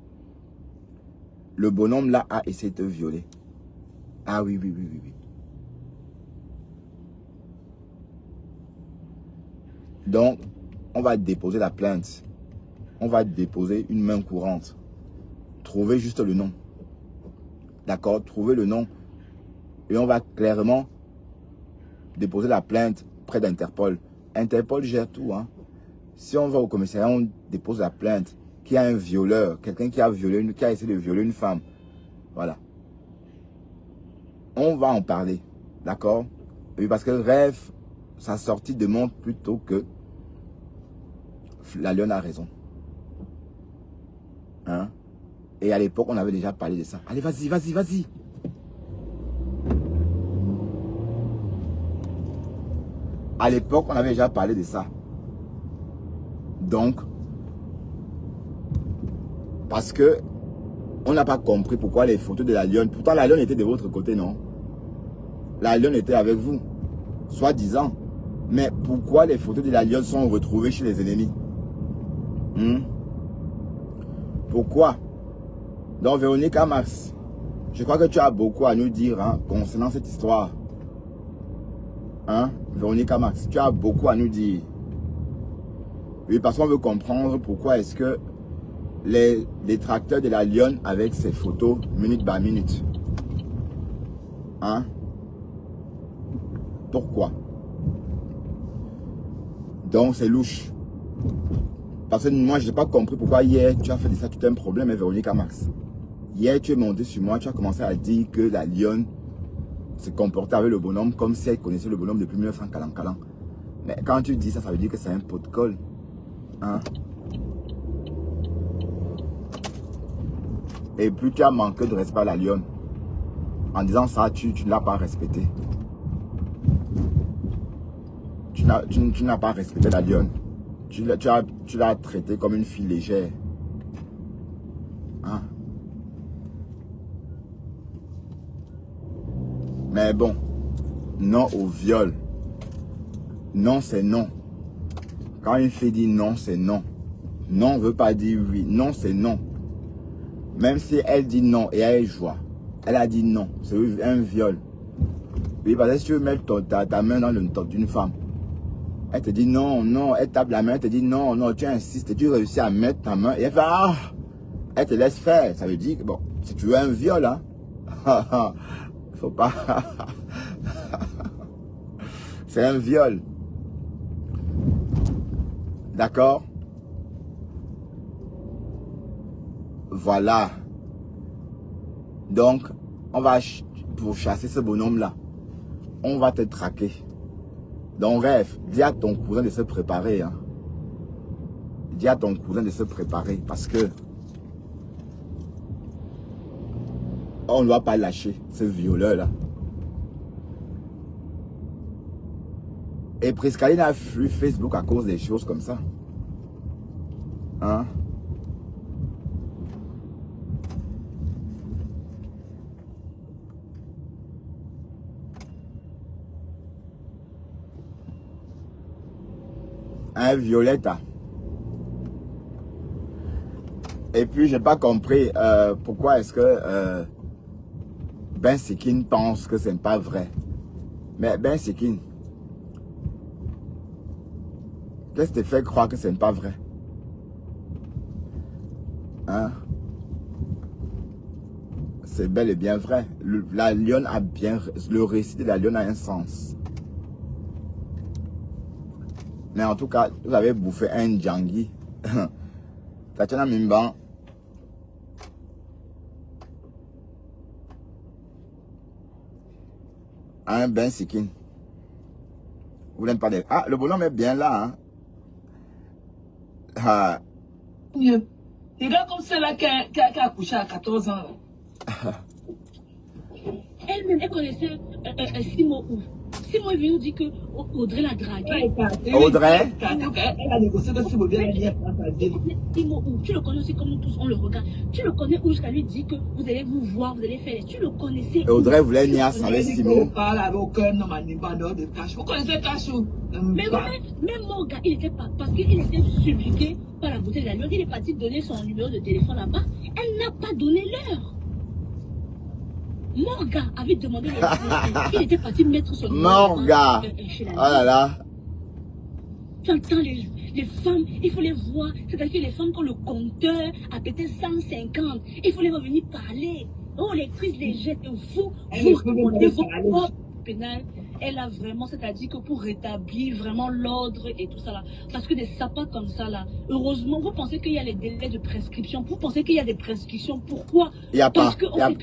Le bonhomme là a essayé de te violer. Ah oui. Donc, on va déposer la plainte. On va déposer une main courante. Trouvez juste le nom. D'accord? Trouvez le nom. Et on va clairement déposer la plainte près d'Interpol. Interpol gère tout. Hein? Si on va au commissariat, on dépose la plainte. qui a un violeur, quelqu'un qui a violé, qui a essayé de violer une femme. Voilà. On va en parler, d'accord? Oui, parce que Rêve, sa sortie démontre plutôt que la lionne a raison. Hein? Et à l'époque, on avait déjà parlé de ça. Allez, vas-y, vas-y, vas-y. À l'époque, on avait déjà parlé de ça. Donc, parce que on n'a pas compris pourquoi les photos de la lionne. Pourtant, la lionne était de votre côté, non? La lionne était avec vous, soi-disant. Mais pourquoi les photos de la lionne sont retrouvées chez les ennemis? Pourquoi? Donc, Véronique Amax, je crois que tu as beaucoup à nous dire concernant cette histoire. Véronique Amax, tu as beaucoup à nous dire. Oui, parce qu'on veut comprendre pourquoi est-ce que les détracteurs de la lionne avec ces photos minute par minute. Pourquoi? Donc c'est louche. Parce que moi je n'ai pas compris pourquoi hier tu as fait de ça tout un problème, Véronique Amax. Hier tu es monté sur moi, tu as commencé à dire que la lionne se comportait avec le bonhomme comme si elle connaissait le bonhomme depuis 1940. Mais quand tu dis ça, ça veut dire que c'est un pot de colle. Et plus tu as manqué de respect à la lionne. En disant ça, tu ne l'as pas respecté. Tu n'as pas respecté la lionne. Tu l'as traité comme une fille légère. Mais bon, non au viol. Non, c'est non. Quand une fille dit non, c'est non. Non ne veut pas dire oui. Non, c'est non. Même si elle dit non et elle joue, elle a dit non. C'est un viol. Oui, parce que si tu veux mettre ta main dans le top d'une femme, elle te dit non, non. Elle tape la main, elle te dit non, non. Tu insistes, tu réussis à mettre ta main et elle fait elle te laisse faire. Ça veut dire que bon, si tu veux un viol, faut pas. C'est un viol. D'accord? Voilà. Donc, on va, pour chasser ce bonhomme-là, on va te traquer. Donc, Rêve, dis à ton cousin de se préparer. Dis à ton cousin de se préparer parce que on ne doit pas lâcher ce violeur-là. Et Priscaline a fui Facebook à cause des choses comme ça. Violetta. Et puis, j'ai pas compris pourquoi est-ce que Ben Sekin pense que ce n'est pas vrai. Mais Ben Sekin, qu'est-ce qui te fait croire que ce n'est pas vrai? C'est bel et bien vrai. La lionne a bien... Le récit de la lionne a un sens. Mais en tout cas, vous avez bouffé un Djangui. Tatiana Mimban. Un Ben Sekin. Vous n'aimez pas des... le bonhomme est bien là. Mieux. C'est là comme celle-là qui a accouché à 14 ans. Elle-même, elle connaissait Simon où. Simon est venu nous dire que Audrey l'a dragué. Audrey? Elle a négocié de Simon bien. Simon où. Tu le connais aussi comme nous tous, on le regarde. Tu le connais où jusqu'à lui dire que vous allez vous voir, vous allez faire. Tu le connaissais. Et Audrey voulait niasse avec Simon. On parle avec aucun homme animateur de cash. Vous connaissez Cachou? Mais même mon gars, il était pas. Parce qu'il était subjugué par la beauté de la lune. Il est parti donner son numéro de téléphone là-bas. Elle n'a pas donné l'heure. Morga avait demandé il était parti mettre son numéro. Morga. Oh là là. Tu entends les femmes, il faut les voir. C'est-à-dire que les femmes, quand le compteur a pété 150, il faut les voir venir parler. Oh, les crises les jettent. Vous montez vos propres pénal. est là vraiment, c'est-à-dire que pour rétablir vraiment l'ordre et tout ça là. Parce que des sapas comme ça là, heureusement, vous pensez qu'il y a les délais de prescription, vous pensez qu'il y a des prescriptions, pourquoi? Il n'y a pas.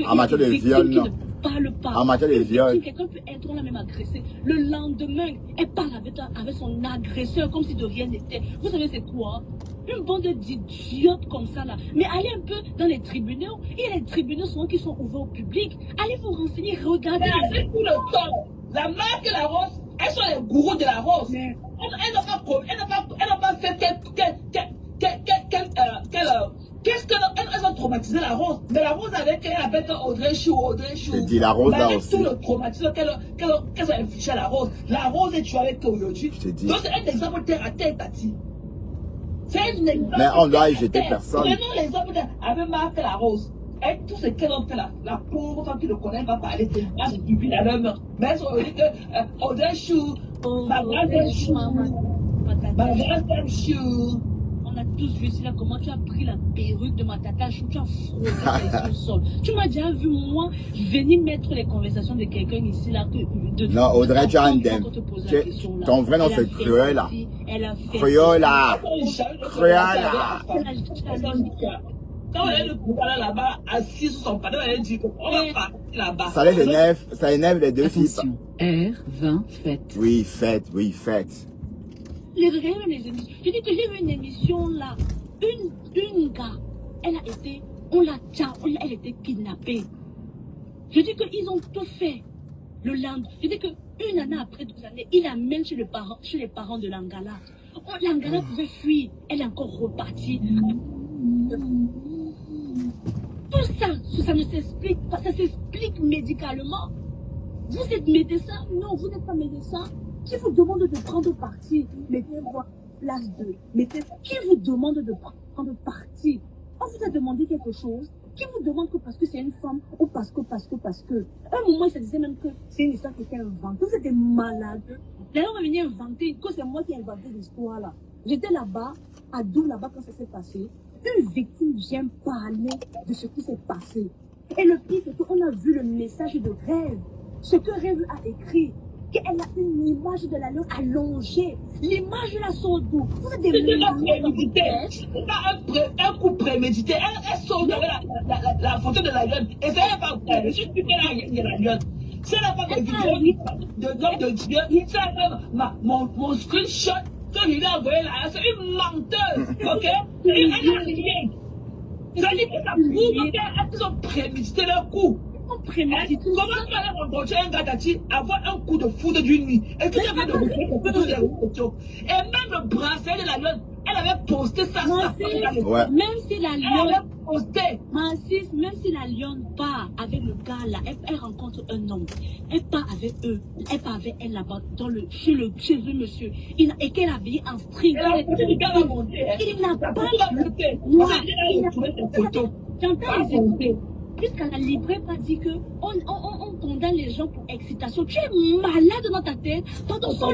En matière de viol, non. Parle pas. En matière de viol. Quelqu'un peut être là même agressé. Le lendemain, elle parle avec son agresseur comme si de rien n'était. Vous savez c'est quoi? Une bande d'idiotes comme ça là. Mais allez un peu dans les tribunaux. Il y a les tribunaux souvent qui sont ouverts au public. Allez vous renseigner, regardez. Mais avec tout le temps, la marque et la rose, elles sont les gourous de la rose. Mais... Elle n'a pas fait qu'est-ce qu'elles ont traumatisé la rose. Mais la rose avec Audrey Chou. Je dis la rose là avec aussi. tout le traumatisme qu'elles ont infligé à la rose. La rose est tuée avec aujourd'hui. Je te dis. Donc c'est un exemple terre à terre, Tati. C'est un exemple. Mais on doit y jeter personne. Prenons l'exemple avec Marc la rose. Et tout ce qu'elle a fait, la pauvre femme qui le connaît va parler. Ah, c'est depuis la même. Mais on dit que Audrey Chou, ma grande Chou, on a tous vu ici là comment tu as pris la perruque de ma tata Chou, tu as frotté le sol. Tu m'as déjà vu moi venir mettre les conversations de quelqu'un ici là non, Audrey, tu as un dème. Ton vrai nom c'est Cruella. Cruella. Cruella. Quand on est le pouvoir là-bas, assis sur son panneau, elle dit qu'on va partir là-bas. Ça énerve les deux filles. R20 fête. Oui, fête, oui, fête. Les émissions. Je dis que j'ai vu une émission là. Une gars, elle a été, elle était kidnappée. Je dis qu'ils ont tout fait. Le land. Je dis qu'une année après 12 années, il l'amène chez les parents de Langala. Langala pouvait fuir. Elle est encore repartie. Tout ça ne s'explique pas, ça s'explique médicalement. Vous êtes médecin? Non, vous n'êtes pas médecin. Qui vous demande de prendre parti? Mettez-moi place 2. Qui vous demande de prendre parti? On vous a demandé quelque chose. Qui vous demande que parce que c'est une femme ou parce que. À un moment, il se disait même que c'est une histoire qui était inventée. Vous êtes des malades. D'ailleurs, on va venir inventer que c'est moi qui ai inventé l'histoire là. J'étais là-bas, à Dou là-bas quand ça s'est passé. Une victime vient parler de ce qui s'est passé. Et le pire, c'est qu'on a vu le message de Rêve. Ce que Rêve a écrit. Qu'elle a une image de la lune allongée. L'image de la sort d'où? Vous êtes des c'est pas un coup prémédité. Elle saute avec la photo de la lune. Et ça n'est pas vrai. Je suis plus qu'elle a la lune. C'est la femme de l'homme de Dieu. C'est la femme, mon screenshot. Que je lui ai envoyé là, c'est une menteuse, ok? Elle a rien. Ça dit que ça prouve qu'elles ont prémédité leur coup. Comment tu allais rencontrer un gars d'Ati, avoir un coup de foudre d'une nuit, et que tu avais de questions. Et même le bracelet de la lune, elle avait posté ça. Ouais. Même si la lionne, elle avait posté. Même si la lionne part avec le gars là, elle rencontre un homme, elle part avec eux, elle part avec elle là-bas, chez eux monsieur, et qu'elle habille en string. Il n'a pas j'entends les écouter. Puisqu'à la librairie pas dit que on condamne les gens pour excitation. Tu es malade dans ta tête. Pardon, sors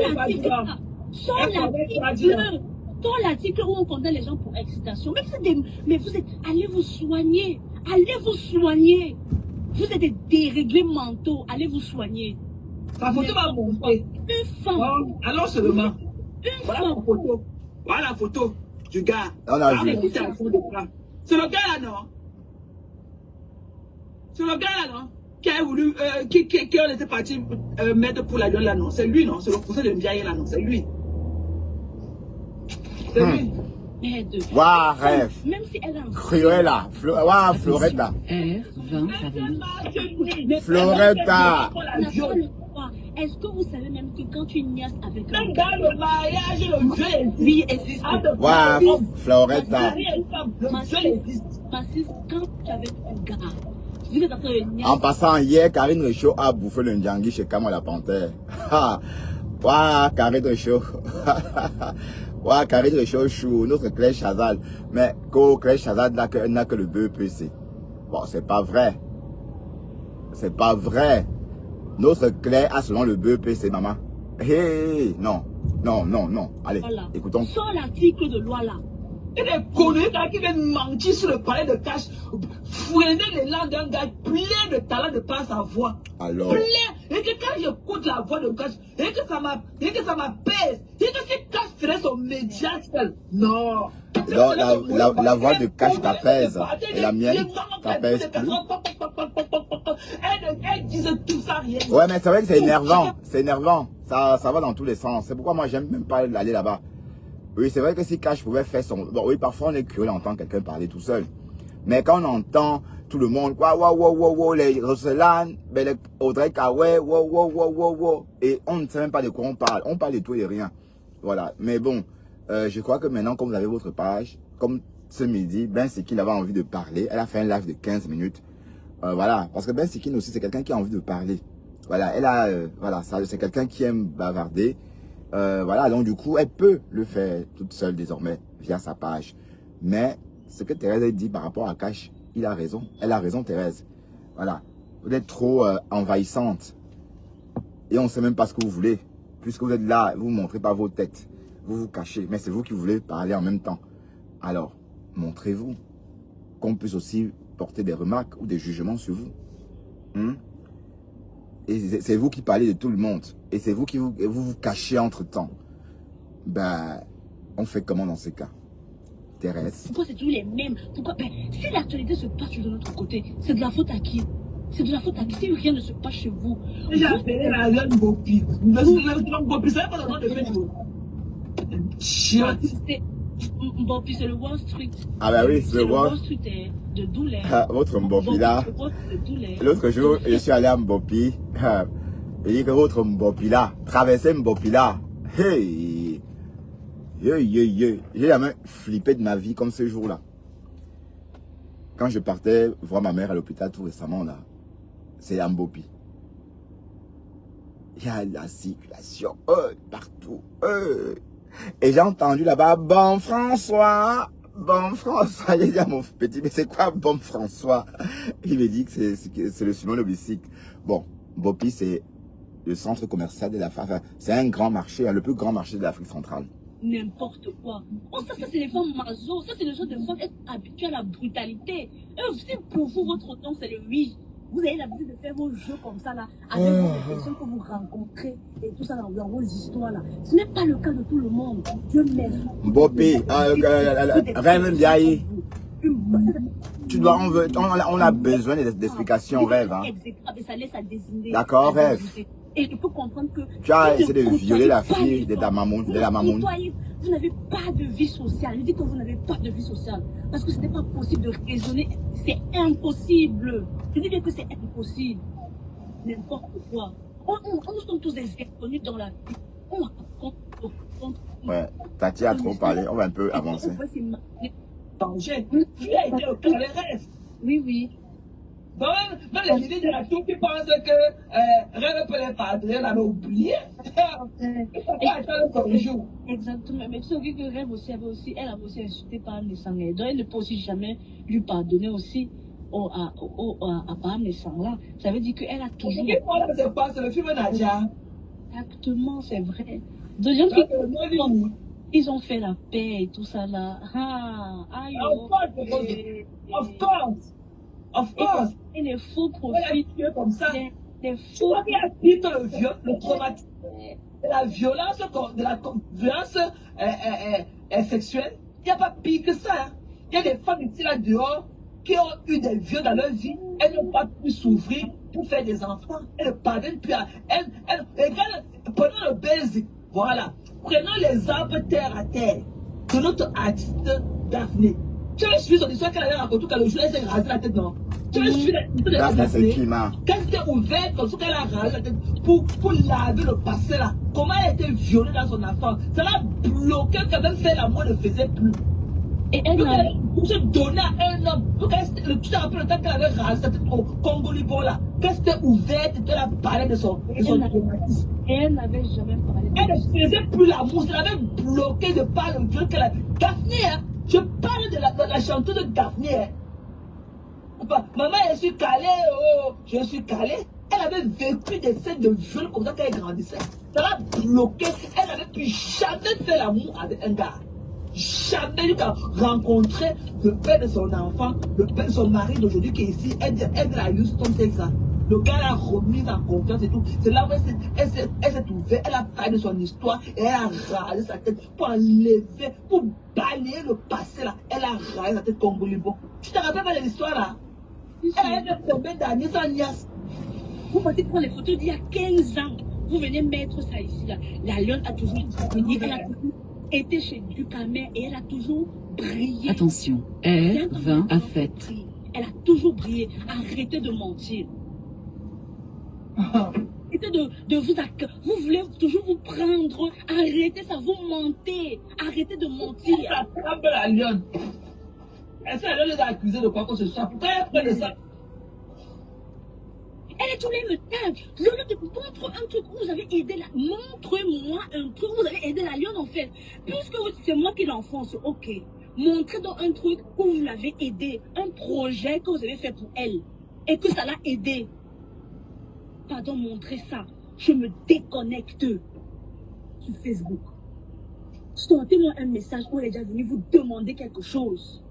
l'article où on condamne les gens pour excitation. Mais vous êtes, allez vous soigner. Vous êtes des déréglés mentaux. Allez vous soigner. Ta photo va montrer. Une femme. Bon, alors seulement. Voilà la photo. Voilà la photo du gars. On a vu. C'est le gars là, non? C'est le gars là, non? Qui a voulu, qui on était parti mettre pour la gueule là, non? C'est lui, non? C'est le conseil de Ndiaye là, non? C'est lui. C'est lui. Waouh, rêve. Même si elle a un Cruella. Waouh, Floretta. R20 Floretta. Est-ce que vous savez même que quand tu niaises avec un gars, le mariage, le jeu existe. existe. Waouh, Floretta. Le jeu existe. Quand tu es avec un gars, vous êtes en train de niaiser. En passant, hier, Karine Richaud a bouffé le Ndjangi chez Kamo la Panthère. Waouh, Karine Richaud. Waouh, Karine Richaud chou, notre Claire Chazal. Mais Claire Chazal n'a que le BEPC. Bon, c'est pas vrai. C'est pas vrai. Notre Claire a selon le BEPC, maman. Hey, non. Allez, voilà. écoutons. Sur l'article de loi là, Et des conneries qui viennent mentir sur le palais de cash, freiner les langues d'un gars plein de talent de pas sa voix. Alors. Plein. Et que quand j'écoute la voix de cash, et que ça m'apaise, et que si cash ferait son média seul. Non. La voix de cash t'apaise. Et la mienne t'apaise plus. Elle disait tout ça, rien. Ouais, mais c'est vrai que c'est énervant. C'est énervant. Ça va dans tous les sens. C'est pourquoi moi, j'aime même pas aller là-bas. Oui, c'est vrai que si Cash pouvait faire son... Bon, oui, parfois, on est curieux d'entendre quelqu'un parler tout seul. Mais quand on entend tout le monde, wow, les Roselan, les Audrey Kawe, wow, et on ne sait même pas de quoi on parle. On parle de tout et de rien. Voilà. Mais bon, je crois que maintenant, comme vous avez votre page, comme ce midi, Ben Sekin avait envie de parler. Elle a fait un live de 15 minutes. Voilà. Parce que Ben Sekin aussi, c'est quelqu'un qui a envie de parler. Voilà. Elle a, voilà, c'est quelqu'un qui aime bavarder. Voilà, donc du coup, elle peut le faire toute seule désormais via sa page. Mais ce que Thérèse a dit par rapport à Cash, il a raison. Elle a raison, Thérèse. Voilà, vous êtes trop envahissante. Et on ne sait même pas ce que vous voulez. Puisque vous êtes là, vous ne montrez pas vos têtes. Vous vous cachez. Mais c'est vous qui voulez parler en même temps. Alors, montrez-vous. Qu'on puisse aussi porter des remarques ou des jugements sur vous. Et c'est vous qui parlez de tout le monde. Et c'est vous qui vous cachez entre-temps. Ben, on fait comment dans ces cas? Thérèse? Pourquoi c'est toujours les mêmes? Pourquoi? Ben, si l'actualité se passe de notre côté, c'est de la faute à qui? C'est de la faute à qui? Si rien ne se passe chez vous. J'ai appelé la reine Bopi. Bopi, c'est pas le nom de Facebook. Chiotte. Bopi, c'est le Wall Street. Ah ben oui, c'est le Wall Street de Doulé. Votre Mbopi là. L'autre jour, je suis allé à Mbopi. Il dit que votre Mbopi là, traversez Mbopi là. Hey! J'ai jamais flippé de ma vie comme ce jour-là. Quand je partais voir ma mère à l'hôpital tout récemment là, c'est à Mbopi. Il y a la circulation partout. Et j'ai entendu là-bas, bon François. J'ai dit à mon petit, mais c'est quoi bon François? Il me dit que c'est le Simon le bicycle. Bon, Mbopi, c'est le centre commercial de l'Afrique. Enfin, c'est un grand marché, le plus grand marché de l'Afrique centrale. N'importe quoi. Oh, ça c'est les femmes mazo. Ça, c'est le genre de femmes habituées à la brutalité. Et aussi, pour vous, votre nom, c'est le oui. Vous avez l'habitude de faire vos jeux comme ça, là, avec les personnes que vous rencontrez et tout ça dans vos histoires, là. Ce n'est pas le cas de tout le monde. Dieu merci. Mbopi, Rêve Ndiaye. On a besoin d'explications, Rêve. Hein. D'accord, Rêve. Et je peux comprendre que tu as essayé de violer la fille de la maman. Vous n'avez pas de vie sociale. Je dis que vous n'avez pas de vie sociale. Parce que ce n'est pas possible de raisonner. C'est impossible. Je dis bien que c'est impossible. N'importe quoi. Nous sommes tous des inconnus dans la vie. On raconte. Ouais, Tati a trop parlé. On va un peu avancer. Tu as été au cœur des rêves. Oui. Dans les idées de la tour qui pensent que Rêve peut les pardonner, elle avait oublié. Exactement. Mais tu sais que Rêve aussi elle avait aussi insulté par Nessanga. Donc elle ne peut aussi jamais lui pardonner aussi à par Nessanga. Ça veut dire qu'elle a toujours. C'est le film Nadia. Exactement, c'est vrai. Des gens qui ils ont fait la paix et tout ça là. Of course. Et les faux profils comme ça. Les faux. Il y a pire que le viol, le traumatisme, la violence, sexuelle. Il n'y a pas pire que ça. Hein. Il y a des femmes ici là dehors qui ont eu des viols dans leur vie. Elles n'ont pas pu s'ouvrir pour faire des enfants. Elles ne pardonnent plus à elles. Prenons le baiser. Voilà. Prenons les arbres terre à terre de notre artiste Daphné. Tu as suivi son histoire qu'elle a raconté quand le jour elle s'est rasé la tête, non? Tu as suivi l'histoire de Daphné. Quand elle était ouverte comme ça qu'elle a rasé la tête pour laver le passé là. Comment elle a été violée dans son enfance. Ça l'a bloqué quand même faire l'amour ne faisait plus. Et elle pour se donner à un homme. Donc tu te rappelles le temps qu'elle avait rasé sa tête au Congo-Libo là. Quand elle était ouverte, elle a parlé de son traumatisme. Et elle n'avait jamais parlé de ça. Elle ne faisait plus l'amour. Ça l'avait bloqué de par le viol qu'elle a. Daphné, hein. Je parle de la chanteuse de Daphné. Hein. Maman, je suis calée, je suis calée. Elle avait vécu des scènes de viol comme ça quand elle grandissait. Ça l'a bloqué. Elle n'avait plus jamais fait l'amour avec un gars. jamais eu qu'à rencontrer le père de son enfant, le père de son mari d'aujourd'hui qui est ici, elle de la Houston, Texas. Le gars l'a remis en confiance et tout. C'est là où elle s'est ouverte, elle a parlé de son histoire et elle a rasé sa tête pour enlever, pour balayer le passé là. Elle a rasé sa tête comme Bolibo. Tu te rappelles pas de l'histoire là? Elle a fait combien d'années sans niasse? Vous partez prendre les photos d'il y a 15 ans. Vous venez mettre ça ici là. La lionne a toujours brillé, elle a toujours été chez Ducamel et elle a toujours brillé. Attention, R20 a fait. Elle a toujours brillé. Arrêtez de mentir. Arrêtez de vous accueillir. Vous voulez toujours vous prendre. Arrêtez ça, vous mentez. Arrêtez de mentir. Elle attrape la lionne. Est-ce que la lionne est accusée de quoi que ce soit? Pourquoi elle prend de ça? Elle est tous les méthodes. Je te montre un truc où vous avez aidé la... Montre-moi un truc où vous avez aidé la lionne en fait. Puisque c'est moi qui l'enfonce, ok. Montrez donc un truc où vous l'avez aidé. Un projet que vous avez fait pour elle. Et que ça l'a aidé. Pardon, montrez ça. Je me déconnecte sur Facebook. Sortez-moi un message où elle est déjà venue vous demander quelque chose.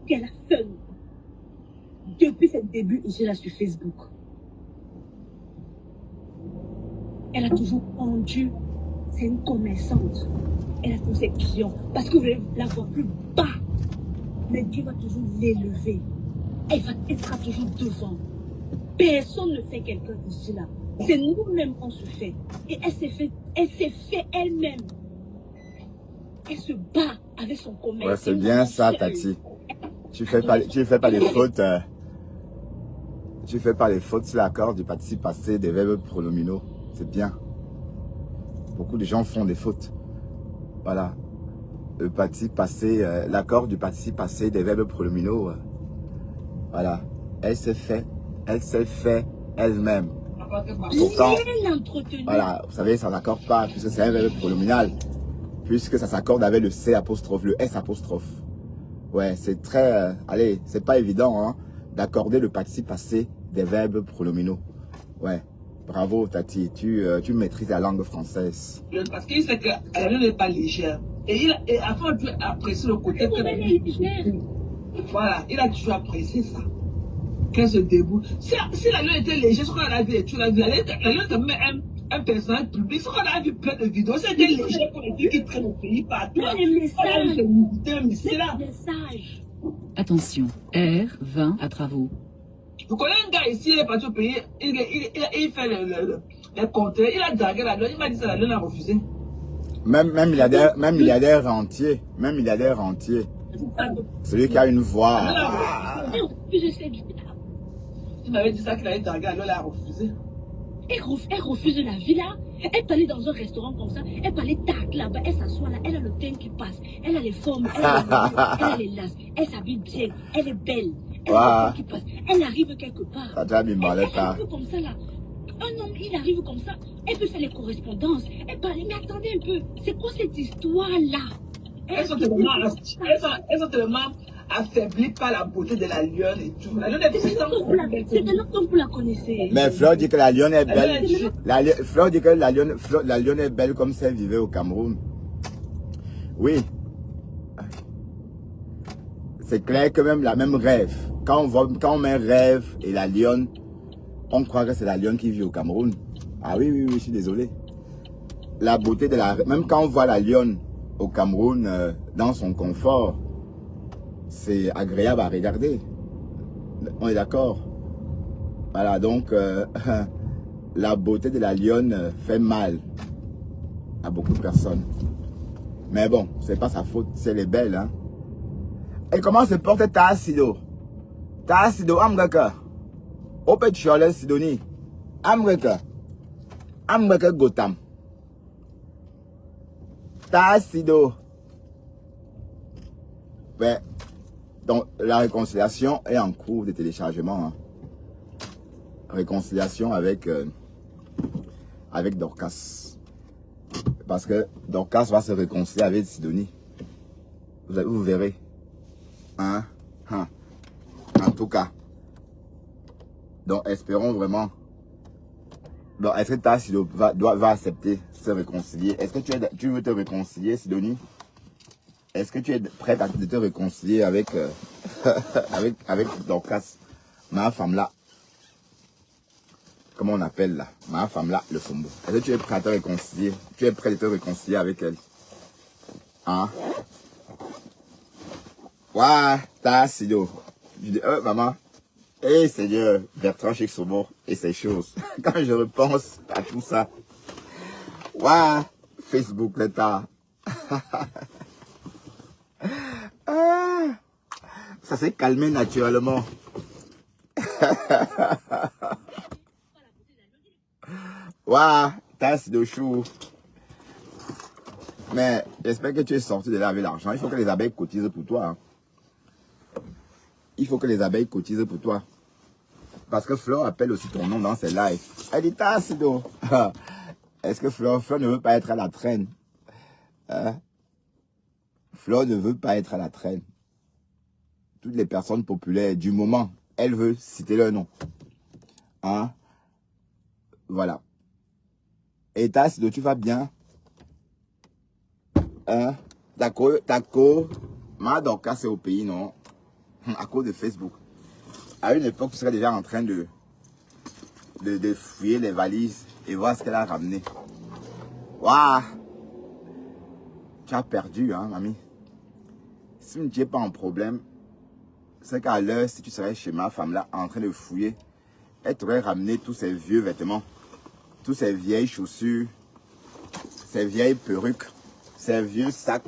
Qu'elle a fait. Depuis ses débuts ici là sur Facebook. Elle a toujours vendu. C'est une commerçante. Elle a tous ses clients. Parce que vous voulez la voir plus bas. Mais Dieu va toujours l'élever. Elle sera toujours devant. Personne ne fait quelqu'un ici là. C'est nous-mêmes qu'on se fait. Et elle s'est fait elle-même. Elle se bat avec son commerce. Ouais, c'est bien ça, Tati. Tu fais pas les fautes. Tu fais pas les fautes sur l'accord du participe passé des verbes pronominaux. C'est bien. Beaucoup de gens font des fautes. Voilà. Le participe passé, l'accord du participe passé des verbes pronominaux. Voilà. Elle s'est fait elle-même. Pourtant, voilà, vous savez, ça n'accorde pas, puisque c'est un verbe pronominal. Puisque ça s'accorde avec le C apostrophe, le S apostrophe. Ouais, c'est très... allez, c'est pas évident hein, d'accorder le participe passé des verbes pronominaux. Ouais. Bravo Tati, tu maîtrises la langue française. Parce qu'il sait que la lionne n'est pas légère. Et avant de apprécier le côté que la lionne... Voilà, il a toujours apprécié ça. Qu'elle se debout. Si la lionne était légère, ce qu'on a vu, tu l'as vu, la lionne te met un personnage public, ce qu'on a vu plein de vidéos, c'était léger pour les filles qui traînent au pays partout. C'est là. Attention, R20 à travaux. Vous connaissez un gars ici, il est parti au pays, il fait les compteurs, il a dragué la lionne, il m'a dit ça, la lionne a refusé. Même milliardaire rentier, celui qui a une voix. Il m'avait dit ça qu'il allait draguer la lionne, elle a refusé. Elle refuse la vie là. Elle peut aller dans un restaurant comme ça. Elle peut aller tac là-bas. Elle s'assoit là. Elle a le teint qui passe. Elle a les formes. Elle a les lasses. Elle s'habille bien. Elle est belle. Elle a le teint qui passe. Elle arrive quelque part. Elle arrive comme ça là. Un homme, il arrive comme ça. Elle peut faire les correspondances. Elle peut aller. Mais attendez un peu. C'est quoi cette histoire là? Elles sont tellement affaiblies par la beauté de la lionne et tout. La lionne est puissante. C'est de là que vous la connaissez. Mais Fleur dit que la lionne est belle. Fleur dit que la lionne est belle comme si elle vivait au Cameroun. Oui. C'est clair que même la même rêve. Quand on met rêve et la lionne, on croit que c'est la lionne qui vit au Cameroun. Ah oui, je suis désolé. La beauté de la... Même quand on voit la lionne au Cameroun, dans son confort, c'est agréable à regarder. On est d'accord? Voilà, donc la beauté de la lionne fait mal à beaucoup de personnes. Mais bon, c'est pas sa faute, c'est les belles. Hein. Et comment se porte Tassido? Tassido, Amreka. Opet Cholet Sidoni. Amreka. Amreka Gotham. Tassido. Ouais. Donc, la réconciliation est en cours de téléchargement. Hein. Réconciliation avec Dorcas. Parce que Dorcas va se réconcilier avec Sidonie. Vous verrez. Hein? En tout cas. Donc, espérons vraiment. Donc, est-ce que Tassido va accepter se réconcilier? Est-ce que tu veux te réconcilier, Sidonie? est-ce que tu es prête à te réconcilier avec, avec Dorcas, ma femme là? Comment on appelle là? Ma femme là, le Fombo. Est-ce que tu es prêt à te réconcilier? Tu es prêt à te réconcilier avec elle? Hein? Ouah, t'as sido. Je dis, maman. Eh Seigneur, Bertrand Chixomo et ces choses. Quand je repense à tout ça. Ouah, Facebook, l'état. Ça s'est calmé naturellement. Waouh, tasse de chou. Mais j'espère que tu es sorti de là avec l'argent. Il faut que les abeilles cotisent pour toi. Hein. Il faut que les abeilles cotisent pour toi. Parce que Flore appelle aussi ton nom dans ses lives. Elle dit tasse d'eau. Est-ce que Flore ne veut pas être à la traîne? Hein? Flore ne veut pas être à la traîne. Toutes les personnes populaires du moment, elle veut citer leur nom. Hein? Voilà. Et Tassido, tu vas bien? Hein? D'accord. Ma Dorcas c'est au pays, non? À cause de Facebook. À une époque, tu serais déjà en train de fouiller les valises et voir ce qu'elle a ramené. Waouh! Tu as perdu, hein, mamie? Si tu n'es pas en problème, c'est qu'à l'heure, si tu serais chez ma femme là, en train de fouiller, elle t'aurait ramené tous ces vieux vêtements, tous ces vieilles chaussures, ces vieilles perruques, ces vieux sacs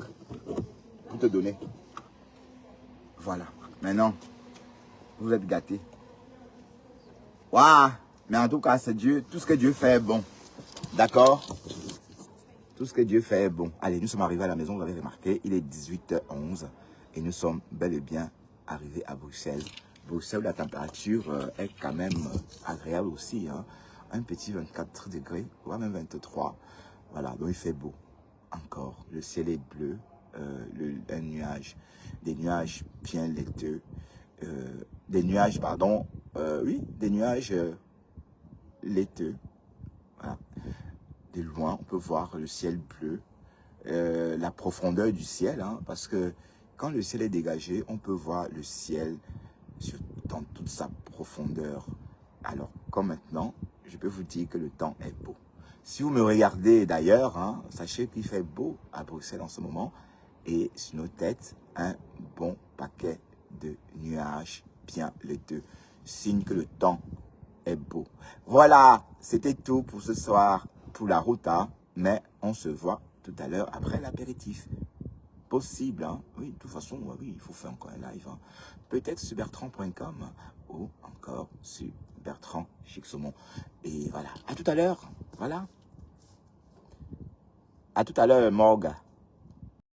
pour te donner. Voilà. Maintenant, vous êtes gâtés. Waouh! Mais en tout cas, c'est Dieu. Tout ce que Dieu fait est bon. D'accord? Tout ce que Dieu fait est bon. Allez, nous sommes arrivés à la maison, vous avez remarqué, il est 18h11 et nous sommes bel et bien arrivés à Bruxelles. Bruxelles, la température est quand même agréable aussi. Hein. Un petit 24 degrés, voire même 23. Voilà, donc il fait beau. Encore, le ciel est bleu, un nuage, des nuages bien laiteux, des nuages, pardon, oui, des nuages laiteux. Voilà. De loin, on peut voir le ciel bleu, la profondeur du ciel, hein, parce que quand le ciel est dégagé, on peut voir le ciel dans toute sa profondeur. Alors, comme maintenant, je peux vous dire que le temps est beau. Si vous me regardez d'ailleurs, hein, sachez qu'il fait beau à Bruxelles en ce moment, et sur nos têtes, un bon paquet de nuages bien laiteux, signe que le temps est beau. Voilà, c'était tout pour ce soir, pour la Rota, mais on se voit tout à l'heure après l'apéritif. Possible, hein? Oui, de toute façon, oui, il faut faire encore un live. Hein. Peut-être sur bertrand.com ou encore sur Bertrand Chixomon. Et voilà, à tout à l'heure. Voilà. À tout à l'heure, Morga.